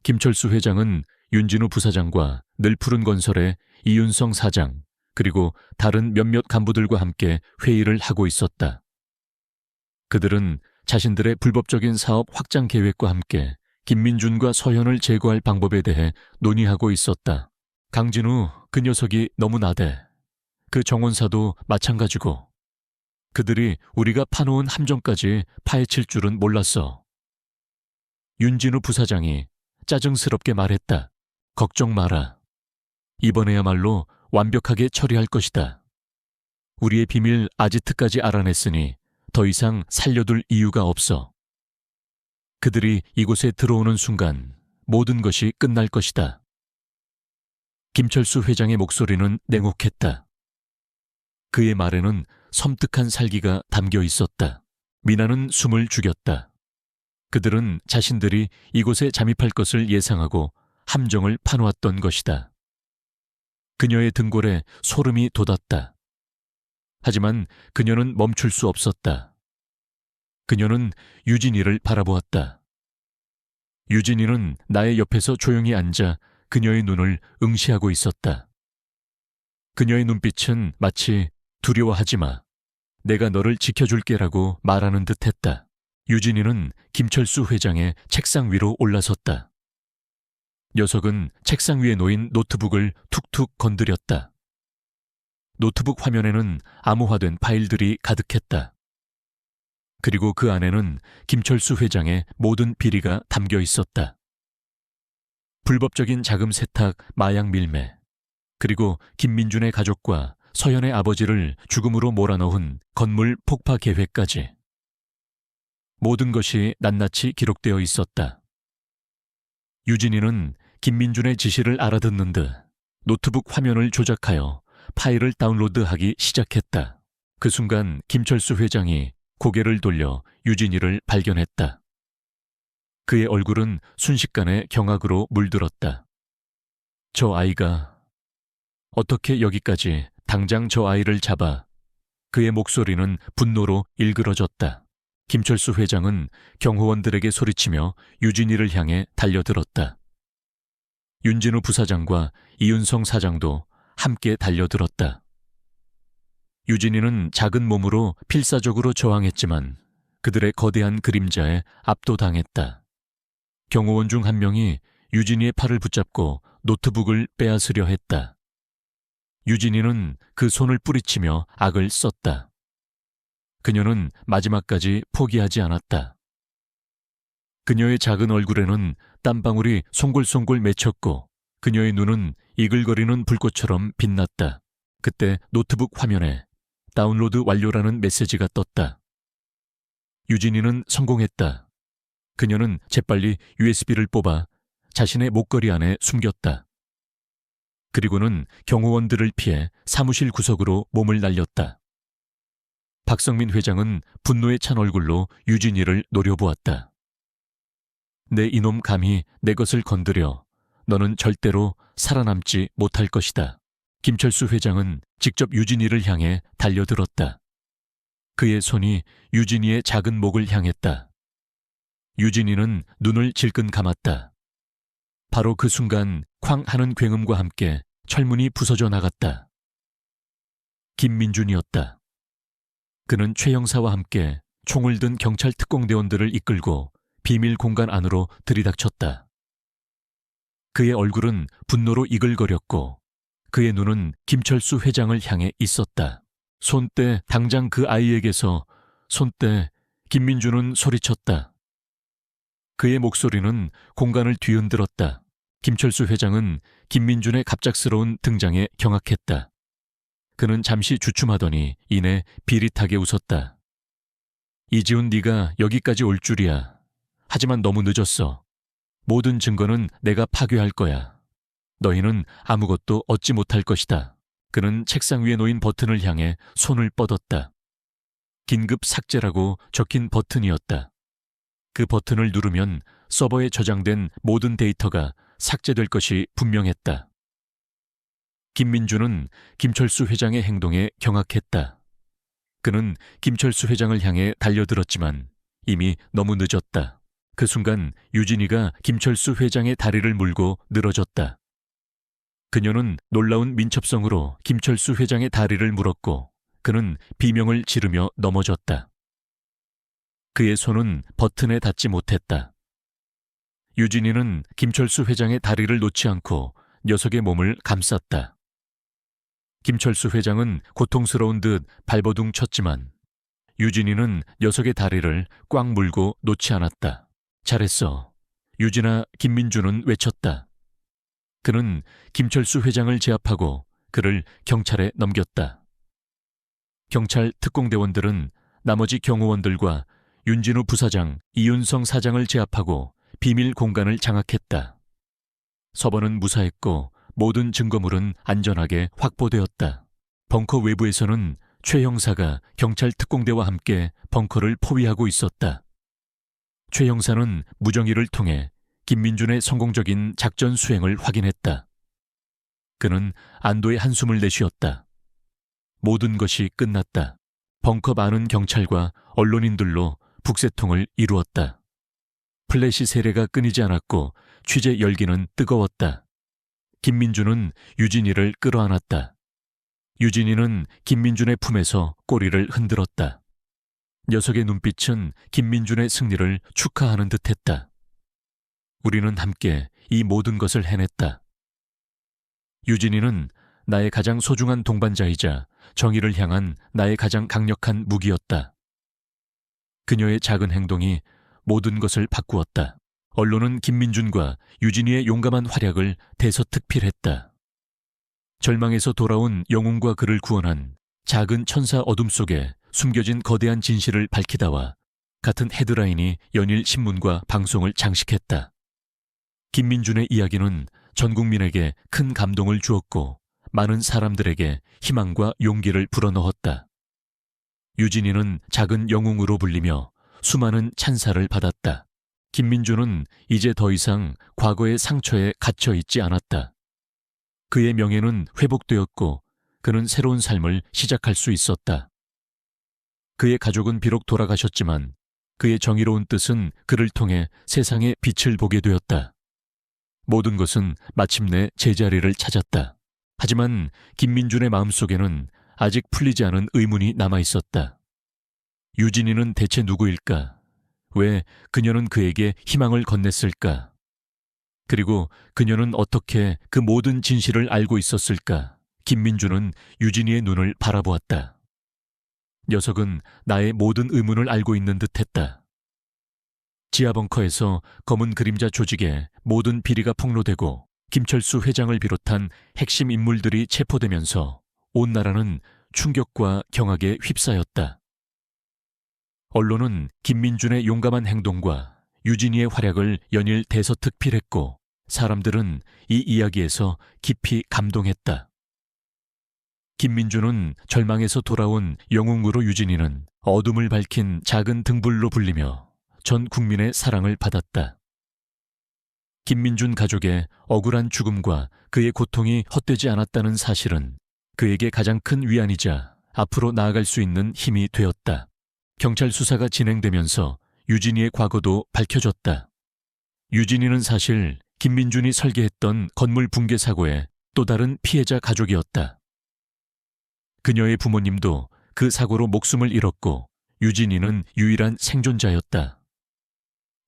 김철수 회장은 윤진우 부사장과 늘푸른 건설의 이윤성 사장, 그리고 다른 몇몇 간부들과 함께 회의를 하고 있었다. 그들은 자신들의 불법적인 사업 확장 계획과 함께 김민준과 서현을 제거할 방법에 대해 논의하고 있었다. 강진우, 그 녀석이 너무 나대. 그 정원사도 마찬가지고. 그들이 우리가 파놓은 함정까지 파헤칠 줄은 몰랐어. 윤진우 부사장이 짜증스럽게 말했다. 걱정 마라. 이번에야말로 완벽하게 처리할 것이다. 우리의 비밀 아지트까지 알아냈으니 더 이상 살려둘 이유가 없어. 그들이 이곳에 들어오는 순간 모든 것이 끝날 것이다. 김철수 회장의 목소리는 냉혹했다. 그의 말에는 섬뜩한 살기가 담겨 있었다. 미나는 숨을 죽였다. 그들은 자신들이 이곳에 잠입할 것을 예상하고 함정을 파놓았던 것이다. 그녀의 등골에 소름이 돋았다. 하지만 그녀는 멈출 수 없었다. 그녀는 유진이를 바라보았다. 유진이는 나의 옆에서 조용히 앉아 그녀의 눈을 응시하고 있었다. 그녀의 눈빛은 마치 두려워하지 마. 내가 너를 지켜줄게라고 말하는 듯했다. 유진이는 김철수 회장의 책상 위로 올라섰다. 녀석은 책상 위에 놓인 노트북을 툭툭 건드렸다. 노트북 화면에는 암호화된 파일들이 가득했다. 그리고 그 안에는 김철수 회장의 모든 비리가 담겨 있었다. 불법적인 자금 세탁, 마약 밀매, 그리고 김민준의 가족과 서연의 아버지를 죽음으로 몰아넣은 건물 폭파 계획까지. 모든 것이 낱낱이 기록되어 있었다. 유진이는 김민준의 지시를 알아듣는 듯 노트북 화면을 조작하여 파일을 다운로드하기 시작했다. 그 순간 김철수 회장이 고개를 돌려 유진이를 발견했다. 그의 얼굴은 순식간에 경악으로 물들었다. 저 아이가 어떻게 여기까지 당장 저 아이를 잡아. 그의 목소리는 분노로 일그러졌다. 김철수 회장은 경호원들에게 소리치며 유진이를 향해 달려들었다. 윤진우 부사장과 이윤성 사장도 함께 달려들었다. 유진이는 작은 몸으로 필사적으로 저항했지만 그들의 거대한 그림자에 압도당했다. 경호원 중 한 명이 유진이의 팔을 붙잡고 노트북을 빼앗으려 했다. 유진이는 그 손을 뿌리치며 악을 썼다. 그녀는 마지막까지 포기하지 않았다. 그녀의 작은 얼굴에는 땀방울이 송골송골 맺혔고 그녀의 눈은 이글거리는 불꽃처럼 빛났다. 그때 노트북 화면에 다운로드 완료라는 메시지가 떴다. 유진이는 성공했다. 그녀는 재빨리 USB를 뽑아 자신의 목걸이 안에 숨겼다. 그리고는 경호원들을 피해 사무실 구석으로 몸을 날렸다. 박성민 회장은 분노에 찬 얼굴로 유진이를 노려보았다. 내 이놈 감히 내 것을 건드려 너는 절대로 살아남지 못할 것이다. 김철수 회장은 직접 유진이를 향해 달려들었다. 그의 손이 유진이의 작은 목을 향했다. 유진이는 눈을 질끈 감았다. 바로 그 순간 쾅 하는 굉음과 함께 철문이 부서져 나갔다. 김민준이었다. 그는 최 형사와 함께 총을 든 경찰 특공대원들을 이끌고 비밀 공간 안으로 들이닥쳤다. 그의 얼굴은 분노로 이글거렸고 그의 눈은 김철수 회장을 향해 있었다. 손떼 당장 그 아이에게서 손떼. 김민준은 소리쳤다. 그의 목소리는 공간을 뒤흔들었다. 김철수 회장은 김민준의 갑작스러운 등장에 경악했다. 그는 잠시 주춤하더니 이내 비릿하게 웃었다. 이지훈, 네가 여기까지 올 줄이야. 하지만 너무 늦었어. 모든 증거는 내가 파괴할 거야. 너희는 아무것도 얻지 못할 것이다. 그는 책상 위에 놓인 버튼을 향해 손을 뻗었다. 긴급 삭제라고 적힌 버튼이었다. 그 버튼을 누르면 서버에 저장된 모든 데이터가 삭제될 것이 분명했다. 김민준은 김철수 회장의 행동에 경악했다. 그는 김철수 회장을 향해 달려들었지만 이미 너무 늦었다. 그 순간 유진이가 김철수 회장의 다리를 물고 늘어졌다. 그녀는 놀라운 민첩성으로 김철수 회장의 다리를 물었고 그는 비명을 지르며 넘어졌다. 그의 손은 버튼에 닿지 못했다. 유진이는 김철수 회장의 다리를 놓지 않고 녀석의 몸을 감쌌다. 김철수 회장은 고통스러운 듯 발버둥 쳤지만 유진이는 녀석의 다리를 꽉 물고 놓지 않았다. 잘했어. 유진아, 김민준은 외쳤다. 그는 김철수 회장을 제압하고 그를 경찰에 넘겼다. 경찰 특공대원들은 나머지 경호원들과 윤진우 부사장, 이윤성 사장을 제압하고 비밀 공간을 장악했다. 서버는 무사했고 모든 증거물은 안전하게 확보되었다. 벙커 외부에서는 최 형사가 경찰 특공대와 함께 벙커를 포위하고 있었다. 최 형사는 무정의를 통해 김민준의 성공적인 작전 수행을 확인했다. 그는 안도의 한숨을 내쉬었다. 모든 것이 끝났다. 벙커 많은 경찰과 언론인들로 북새통을 이루었다. 플래시 세례가 끊이지 않았고 취재 열기는 뜨거웠다. 김민준은 유진이를 끌어안았다. 유진이는 김민준의 품에서 꼬리를 흔들었다. 녀석의 눈빛은 김민준의 승리를 축하하는 듯했다. 우리는 함께 이 모든 것을 해냈다. 유진이는 나의 가장 소중한 동반자이자 정의를 향한 나의 가장 강력한 무기였다. 그녀의 작은 행동이 모든 것을 바꾸었다. 언론은 김민준과 유진이의 용감한 활약을 대서특필했다. 절망에서 돌아온 영웅과 그를 구원한 작은 천사 어둠 속에 숨겨진 거대한 진실을 밝히다와 같은 헤드라인이 연일 신문과 방송을 장식했다. 김민준의 이야기는 전 국민에게 큰 감동을 주었고 많은 사람들에게 희망과 용기를 불어넣었다. 유진이는 작은 영웅으로 불리며 수많은 찬사를 받았다. 김민준은 이제 더 이상 과거의 상처에 갇혀 있지 않았다. 그의 명예는 회복되었고 그는 새로운 삶을 시작할 수 있었다. 그의 가족은 비록 돌아가셨지만 그의 정의로운 뜻은 그를 통해 세상의 빛을 보게 되었다. 모든 것은 마침내 제자리를 찾았다. 하지만 김민준의 마음속에는 아직 풀리지 않은 의문이 남아있었다. 유진이는 대체 누구일까? 왜 그녀는 그에게 희망을 건넸을까? 그리고 그녀는 어떻게 그 모든 진실을 알고 있었을까? 김민준은 유진이의 눈을 바라보았다. 녀석은 나의 모든 의문을 알고 있는 듯했다. 지하벙커에서 검은 그림자 조직의 모든 비리가 폭로되고 김철수 회장을 비롯한 핵심 인물들이 체포되면서 온 나라는 충격과 경악에 휩싸였다. 언론은 김민준의 용감한 행동과 유진이의 활약을 연일 대서특필했고 사람들은 이 이야기에서 깊이 감동했다. 김민준은 절망에서 돌아온 영웅으로 유진이는 어둠을 밝힌 작은 등불로 불리며 전 국민의 사랑을 받았다. 김민준 가족의 억울한 죽음과 그의 고통이 헛되지 않았다는 사실은 그에게 가장 큰 위안이자 앞으로 나아갈 수 있는 힘이 되었다. 경찰 수사가 진행되면서 유진이의 과거도 밝혀졌다. 유진이는 사실 김민준이 설계했던 건물 붕괴 사고의 또 다른 피해자 가족이었다. 그녀의 부모님도 그 사고로 목숨을 잃었고 유진이는 유일한 생존자였다.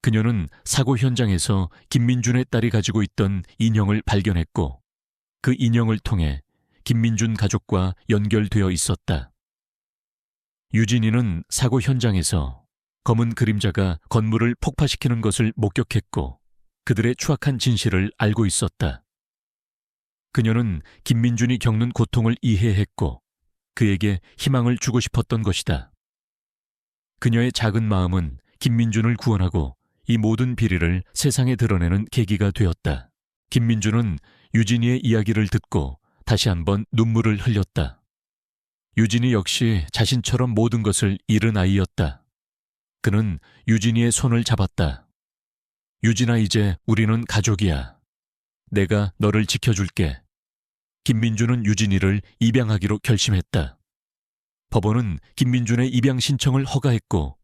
그녀는 사고 현장에서 김민준의 딸이 가지고 있던 인형을 발견했고 그 인형을 통해 김민준 가족과 연결되어 있었다. 유진이는 사고 현장에서 검은 그림자가 건물을 폭파시키는 것을 목격했고 그들의 추악한 진실을 알고 있었다. 그녀는 김민준이 겪는 고통을 이해했고 그에게 희망을 주고 싶었던 것이다. 그녀의 작은 마음은 김민준을 구원하고 이 모든 비리를 세상에 드러내는 계기가 되었다. 김민준은 유진이의 이야기를 듣고 다시 한번 눈물을 흘렸다. 유진이 역시 자신처럼 모든 것을 잃은 아이였다. 그는 유진이의 손을 잡았다. 유진아, 이제 우리는 가족이야. 내가 너를 지켜줄게. 김민준은 유진이를 입양하기로 결심했다. 법원은 김민준의 입양 신청을 허가했고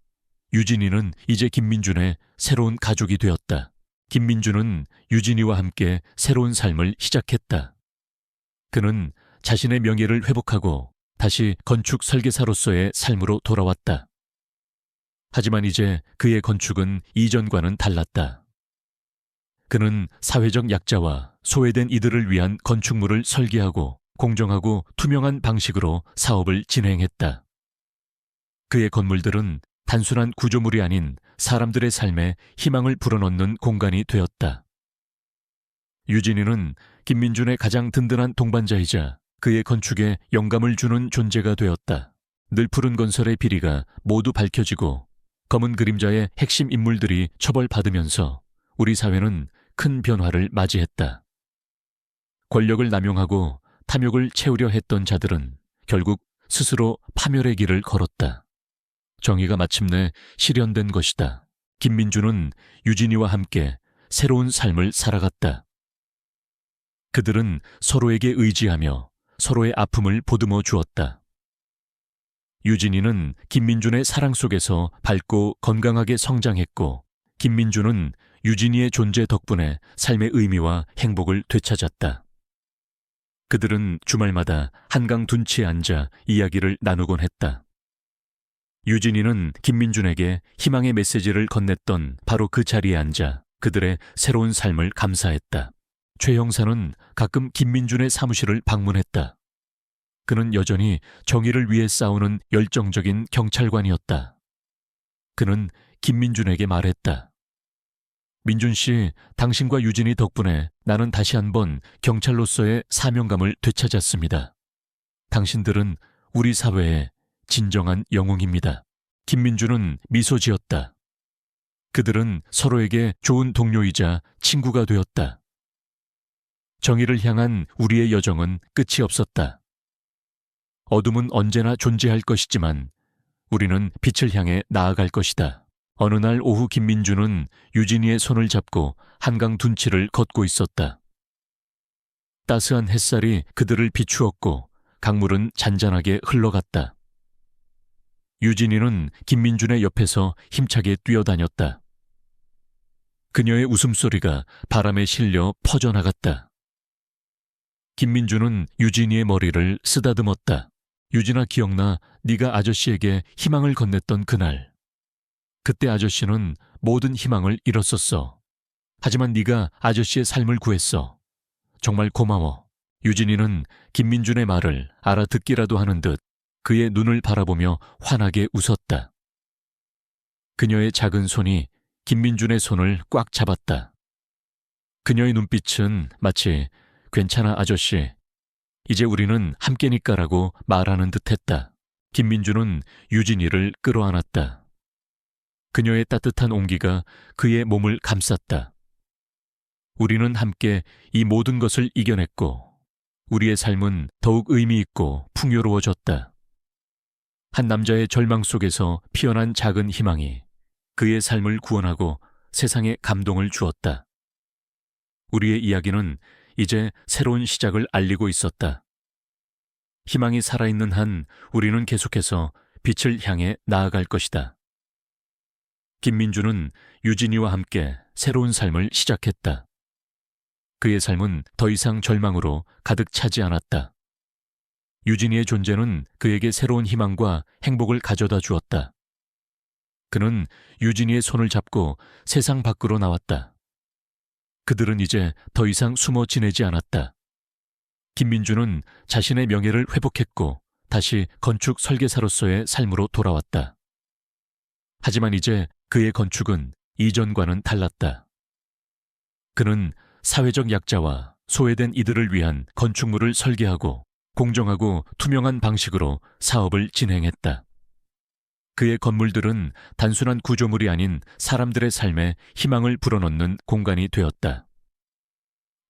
유진이는 이제 김민준의 새로운 가족이 되었다. 김민준은 유진이와 함께 새로운 삶을 시작했다. 그는 자신의 명예를 회복하고 다시 건축 설계사로서의 삶으로 돌아왔다. 하지만 이제 그의 건축은 이전과는 달랐다. 그는 사회적 약자와 소외된 이들을 위한 건축물을 설계하고 공정하고 투명한 방식으로 사업을 진행했다. 그의 건물들은 단순한 구조물이 아닌 사람들의 삶에 희망을 불어넣는 공간이 되었다. 유진이는 김민준의 가장 든든한 동반자이자 그의 건축에 영감을 주는 존재가 되었다. 늘 푸른 건설의 비리가 모두 밝혀지고 검은 그림자의 핵심 인물들이 처벌받으면서 우리 사회는 큰 변화를 맞이했다. 권력을 남용하고 탐욕을 채우려 했던 자들은 결국 스스로 파멸의 길을 걸었다. 정의가 마침내 실현된 것이다. 김민준은 유진이와 함께 새로운 삶을 살아갔다. 그들은 서로에게 의지하며 서로의 아픔을 보듬어 주었다. 유진이는 김민준의 사랑 속에서 밝고 건강하게 성장했고 김민준은 유진이의 존재 덕분에 삶의 의미와 행복을 되찾았다. 그들은 주말마다 한강 둔치에 앉아 이야기를 나누곤 했다. 유진이는 김민준에게 희망의 메시지를 건넸던 바로 그 자리에 앉아 그들의 새로운 삶을 감사했다. 최 형사는 가끔 김민준의 사무실을 방문했다. 그는 여전히 정의를 위해 싸우는 열정적인 경찰관이었다. 그는 김민준에게 말했다. 민준 씨, 당신과 유진이 덕분에 나는 다시 한번 경찰로서의 사명감을 되찾았습니다. 당신들은 우리 사회의 진정한 영웅입니다. 김민준은 미소 지었다. 그들은 서로에게 좋은 동료이자 친구가 되었다. 정의를 향한 우리의 여정은 끝이 없었다. 어둠은 언제나 존재할 것이지만 우리는 빛을 향해 나아갈 것이다. 어느 날 오후 김민준은 유진이의 손을 잡고 한강 둔치를 걷고 있었다. 따스한 햇살이 그들을 비추었고 강물은 잔잔하게 흘러갔다. 유진이는 김민준의 옆에서 힘차게 뛰어다녔다. 그녀의 웃음소리가 바람에 실려 퍼져나갔다. 김민준은 유진이의 머리를 쓰다듬었다. 유진아, 기억나? 네가 아저씨에게 희망을 건넸던 그날. 그때 아저씨는 모든 희망을 잃었었어. 하지만 네가 아저씨의 삶을 구했어. 정말 고마워. 유진이는 김민준의 말을 알아듣기라도 하는 듯 그의 눈을 바라보며 환하게 웃었다. 그녀의 작은 손이 김민준의 손을 꽉 잡았다. 그녀의 눈빛은 마치 괜찮아 아저씨, 이제 우리는 함께니까라고 말하는 듯했다. 김민준은 유진이를 끌어안았다. 그녀의 따뜻한 온기가 그의 몸을 감쌌다. 우리는 함께 이 모든 것을 이겨냈고 우리의 삶은 더욱 의미 있고 풍요로워졌다. 한 남자의 절망 속에서 피어난 작은 희망이 그의 삶을 구원하고 세상에 감동을 주었다. 우리의 이야기는 이제 새로운 시작을 알리고 있었다. 희망이 살아있는 한 우리는 계속해서 빛을 향해 나아갈 것이다. 김민준은 유진이와 함께 새로운 삶을 시작했다. 그의 삶은 더 이상 절망으로 가득 차지 않았다. 유진이의 존재는 그에게 새로운 희망과 행복을 가져다 주었다. 그는 유진이의 손을 잡고 세상 밖으로 나왔다. 그들은 이제 더 이상 숨어 지내지 않았다. 김민준은 자신의 명예를 회복했고 다시 건축 설계사로서의 삶으로 돌아왔다. 하지만 이제 그의 건축은 이전과는 달랐다. 그는 사회적 약자와 소외된 이들을 위한 건축물을 설계하고 공정하고 투명한 방식으로 사업을 진행했다. 그의 건물들은 단순한 구조물이 아닌 사람들의 삶에 희망을 불어넣는 공간이 되었다.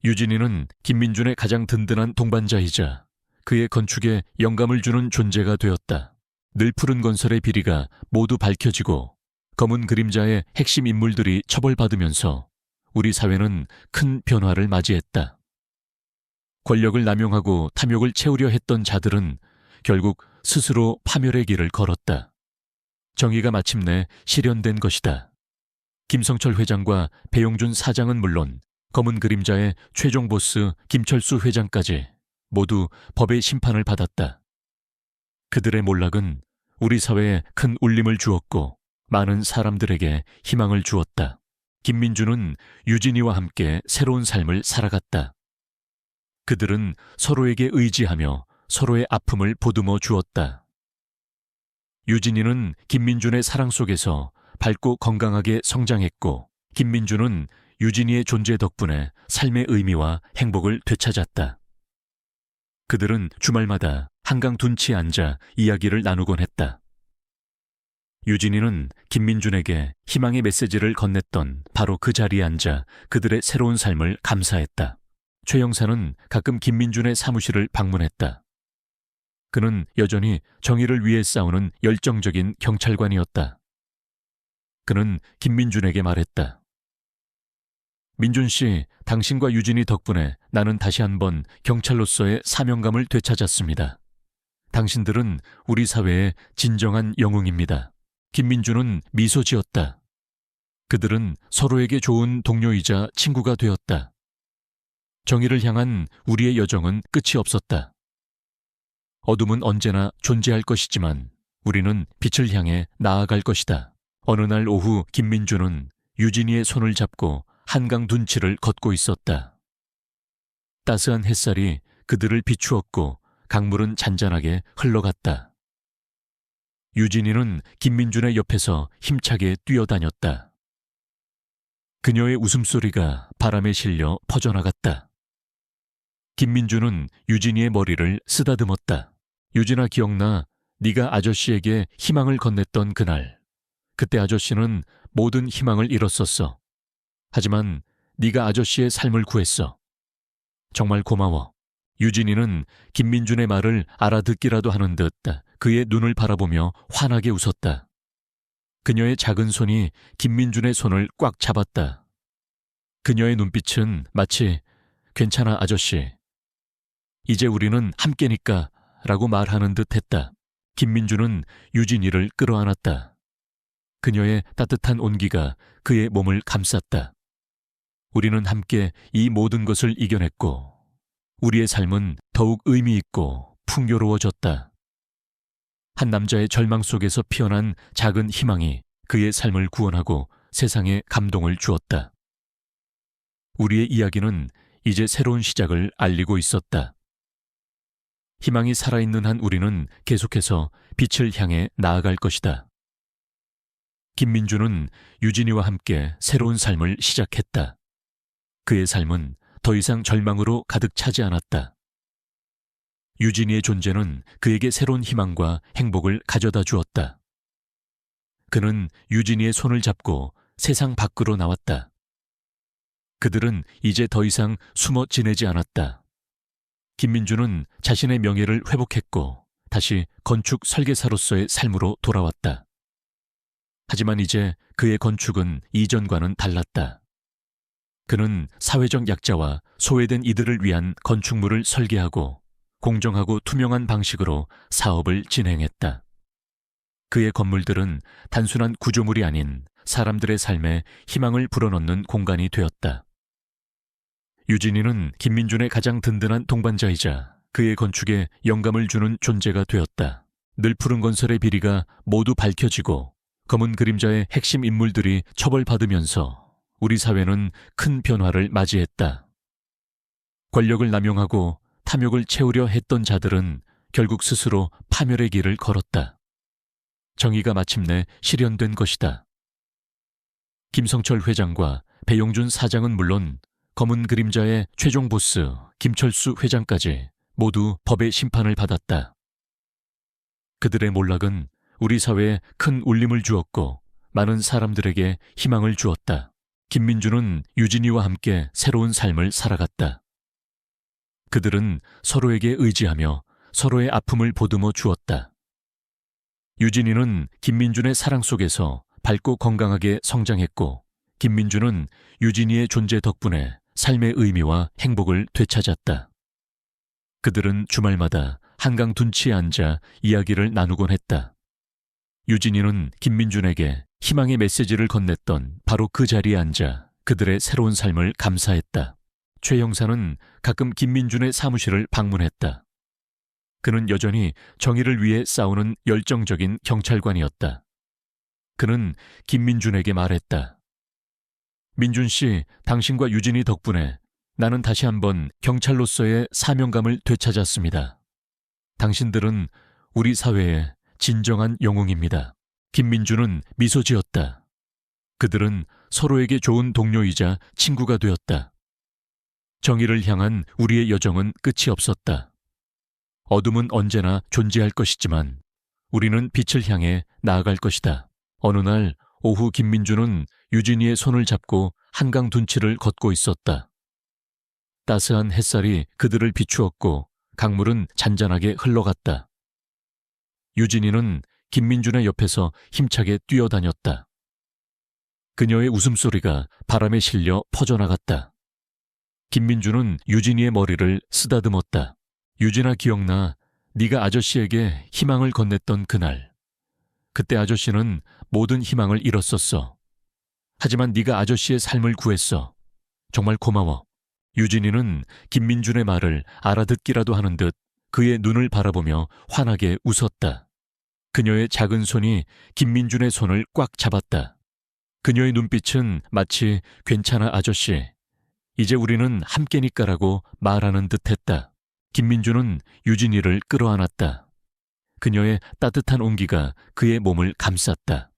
유진이는 김민준의 가장 든든한 동반자이자 그의 건축에 영감을 주는 존재가 되었다. 늘 푸른 건설의 비리가 모두 밝혀지고 검은 그림자의 핵심 인물들이 처벌받으면서 우리 사회는 큰 변화를 맞이했다. 권력을 남용하고 탐욕을 채우려 했던 자들은 결국 스스로 파멸의 길을 걸었다. 정의가 마침내 실현된 것이다. 김성철 회장과 배용준 사장은 물론 검은 그림자의 최종 보스 김철수 회장까지 모두 법의 심판을 받았다. 그들의 몰락은 우리 사회에 큰 울림을 주었고 많은 사람들에게 희망을 주었다. 김민준은 유진이와 함께 새로운 삶을 살아갔다. 그들은 서로에게 의지하며 서로의 아픔을 보듬어 주었다. 유진이는 김민준의 사랑 속에서 밝고 건강하게 성장했고 김민준은 유진이의 존재 덕분에 삶의 의미와 행복을 되찾았다. 그들은 주말마다 한강 둔치에 앉아 이야기를 나누곤 했다. 유진이는 김민준에게 희망의 메시지를 건넸던 바로 그 자리에 앉아 그들의 새로운 삶을 감사했다. 최 형사는 가끔 김민준의 사무실을 방문했다. 그는 여전히 정의를 위해 싸우는 열정적인 경찰관이었다. 그는 김민준에게 말했다. 민준 씨, 당신과 유진이 덕분에 나는 다시 한번 경찰로서의 사명감을 되찾았습니다. 당신들은 우리 사회의 진정한 영웅입니다. 김민준은 미소 지었다. 그들은 서로에게 좋은 동료이자 친구가 되었다. 정의를 향한 우리의 여정은 끝이 없었다. 어둠은 언제나 존재할 것이지만 우리는 빛을 향해 나아갈 것이다. 어느 날 오후 김민준은 유진이의 손을 잡고 한강 둔치를 걷고 있었다. 따스한 햇살이 그들을 비추었고 강물은 잔잔하게 흘러갔다. 유진이는 김민준의 옆에서 힘차게 뛰어다녔다. 그녀의 웃음소리가 바람에 실려 퍼져나갔다. 김민준은 유진이의 머리를 쓰다듬었다. 유진아, 기억나? 네가 아저씨에게 희망을 건넸던 그날. 그때 아저씨는 모든 희망을 잃었었어. 하지만 네가 아저씨의 삶을 구했어. 정말 고마워. 유진이는 김민준의 말을 알아듣기라도 하는 듯 그의 눈을 바라보며 환하게 웃었다. 그녀의 작은 손이 김민준의 손을 꽉 잡았다. 그녀의 눈빛은 마치 괜찮아 아저씨. 이제 우리는 함께니까 라고 말하는 듯 했다. 김민준은 유진이를 끌어안았다. 그녀의 따뜻한 온기가 그의 몸을 감쌌다. 우리는 함께 이 모든 것을 이겨냈고 우리의 삶은 더욱 의미 있고 풍요로워졌다. 한 남자의 절망 속에서 피어난 작은 희망이 그의 삶을 구원하고 세상에 감동을 주었다. 우리의 이야기는 이제 새로운 시작을 알리고 있었다. 희망이 살아있는 한 우리는 계속해서 빛을 향해 나아갈 것이다. 김민준은 유진이와 함께 새로운 삶을 시작했다. 그의 삶은 더 이상 절망으로 가득 차지 않았다. 유진이의 존재는 그에게 새로운 희망과 행복을 가져다 주었다. 그는 유진이의 손을 잡고 세상 밖으로 나왔다. 그들은 이제 더 이상 숨어 지내지 않았다. 김민준은 자신의 명예를 회복했고 다시 건축 설계사로서의 삶으로 돌아왔다. 하지만 이제 그의 건축은 이전과는 달랐다. 그는 사회적 약자와 소외된 이들을 위한 건축물을 설계하고 공정하고 투명한 방식으로 사업을 진행했다. 그의 건물들은 단순한 구조물이 아닌 사람들의 삶에 희망을 불어넣는 공간이 되었다. 유진이는 김민준의 가장 든든한 동반자이자 그의 건축에 영감을 주는 존재가 되었다. 늘 푸른 건설의 비리가 모두 밝혀지고 검은 그림자의 핵심 인물들이 처벌받으면서 우리 사회는 큰 변화를 맞이했다. 권력을 남용하고 탐욕을 채우려 했던 자들은 결국 스스로 파멸의 길을 걸었다. 정의가 마침내 실현된 것이다. 김성철 회장과 배용준 사장은 물론 검은 그림자의 최종 보스 김철수 회장까지 모두 법의 심판을 받았다. 그들의 몰락은 우리 사회에 큰 울림을 주었고 많은 사람들에게 희망을 주었다. 김민준은 유진이와 함께 새로운 삶을 살아갔다. 그들은 서로에게 의지하며 서로의 아픔을 보듬어 주었다. 유진이는 김민준의 사랑 속에서 밝고 건강하게 성장했고 김민준은 유진이의 존재 덕분에 삶의 의미와 행복을 되찾았다. 그들은 주말마다 한강 둔치에 앉아 이야기를 나누곤 했다. 유진이는 김민준에게 희망의 메시지를 건넸던 바로 그 자리에 앉아 그들의 새로운 삶을 감사했다. 최 형사는 가끔 김민준의 사무실을 방문했다. 그는 여전히 정의를 위해 싸우는 열정적인 경찰관이었다. 그는 김민준에게 말했다. 민준 씨, 당신과 유진이 덕분에 나는 다시 한번 경찰로서의 사명감을 되찾았습니다. 당신들은 우리 사회의 진정한 영웅입니다. 김민준은 미소 지었다. 그들은 서로에게 좋은 동료이자 친구가 되었다. 정의를 향한 우리의 여정은 끝이 없었다. 어둠은 언제나 존재할 것이지만 우리는 빛을 향해 나아갈 것이다. 어느 날 오후 김민준은 유진이의 손을 잡고 한강 둔치를 걷고 있었다. 따스한 햇살이 그들을 비추었고 강물은 잔잔하게 흘러갔다. 유진이는 김민준의 옆에서 힘차게 뛰어다녔다. 그녀의 웃음소리가 바람에 실려 퍼져나갔다. 김민준은 유진이의 머리를 쓰다듬었다. 유진아, 기억나? 네가 아저씨에게 희망을 건넸던 그날. 그때 아저씨는 모든 희망을 잃었었어. 하지만 네가 아저씨의 삶을 구했어. 정말 고마워. 유진이는 김민준의 말을 알아듣기라도 하는 듯 그의 눈을 바라보며 환하게 웃었다. 그녀의 작은 손이 김민준의 손을 꽉 잡았다. 그녀의 눈빛은 마치 괜찮아 아저씨, 이제 우리는 함께니까라고 말하는 듯했다. 김민주는 유진이를 끌어안았다. 그녀의 따뜻한 온기가 그의 몸을 감쌌다.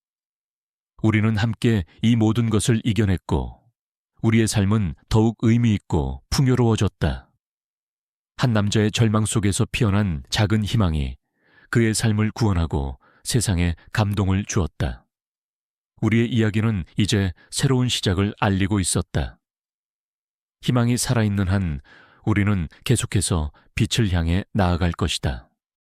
우리는 함께 이 모든 것을 이겨냈고 우리의 삶은 더욱 의미 있고 풍요로워졌다. 한 남자의 절망 속에서 피어난 작은 희망이 그의 삶을 구원하고 세상에 감동을 주었다. 우리의 이야기는 이제 새로운 시작을 알리고 있었다. 희망이 살아있는 한 우리는 계속해서 빛을 향해 나아갈 것이다.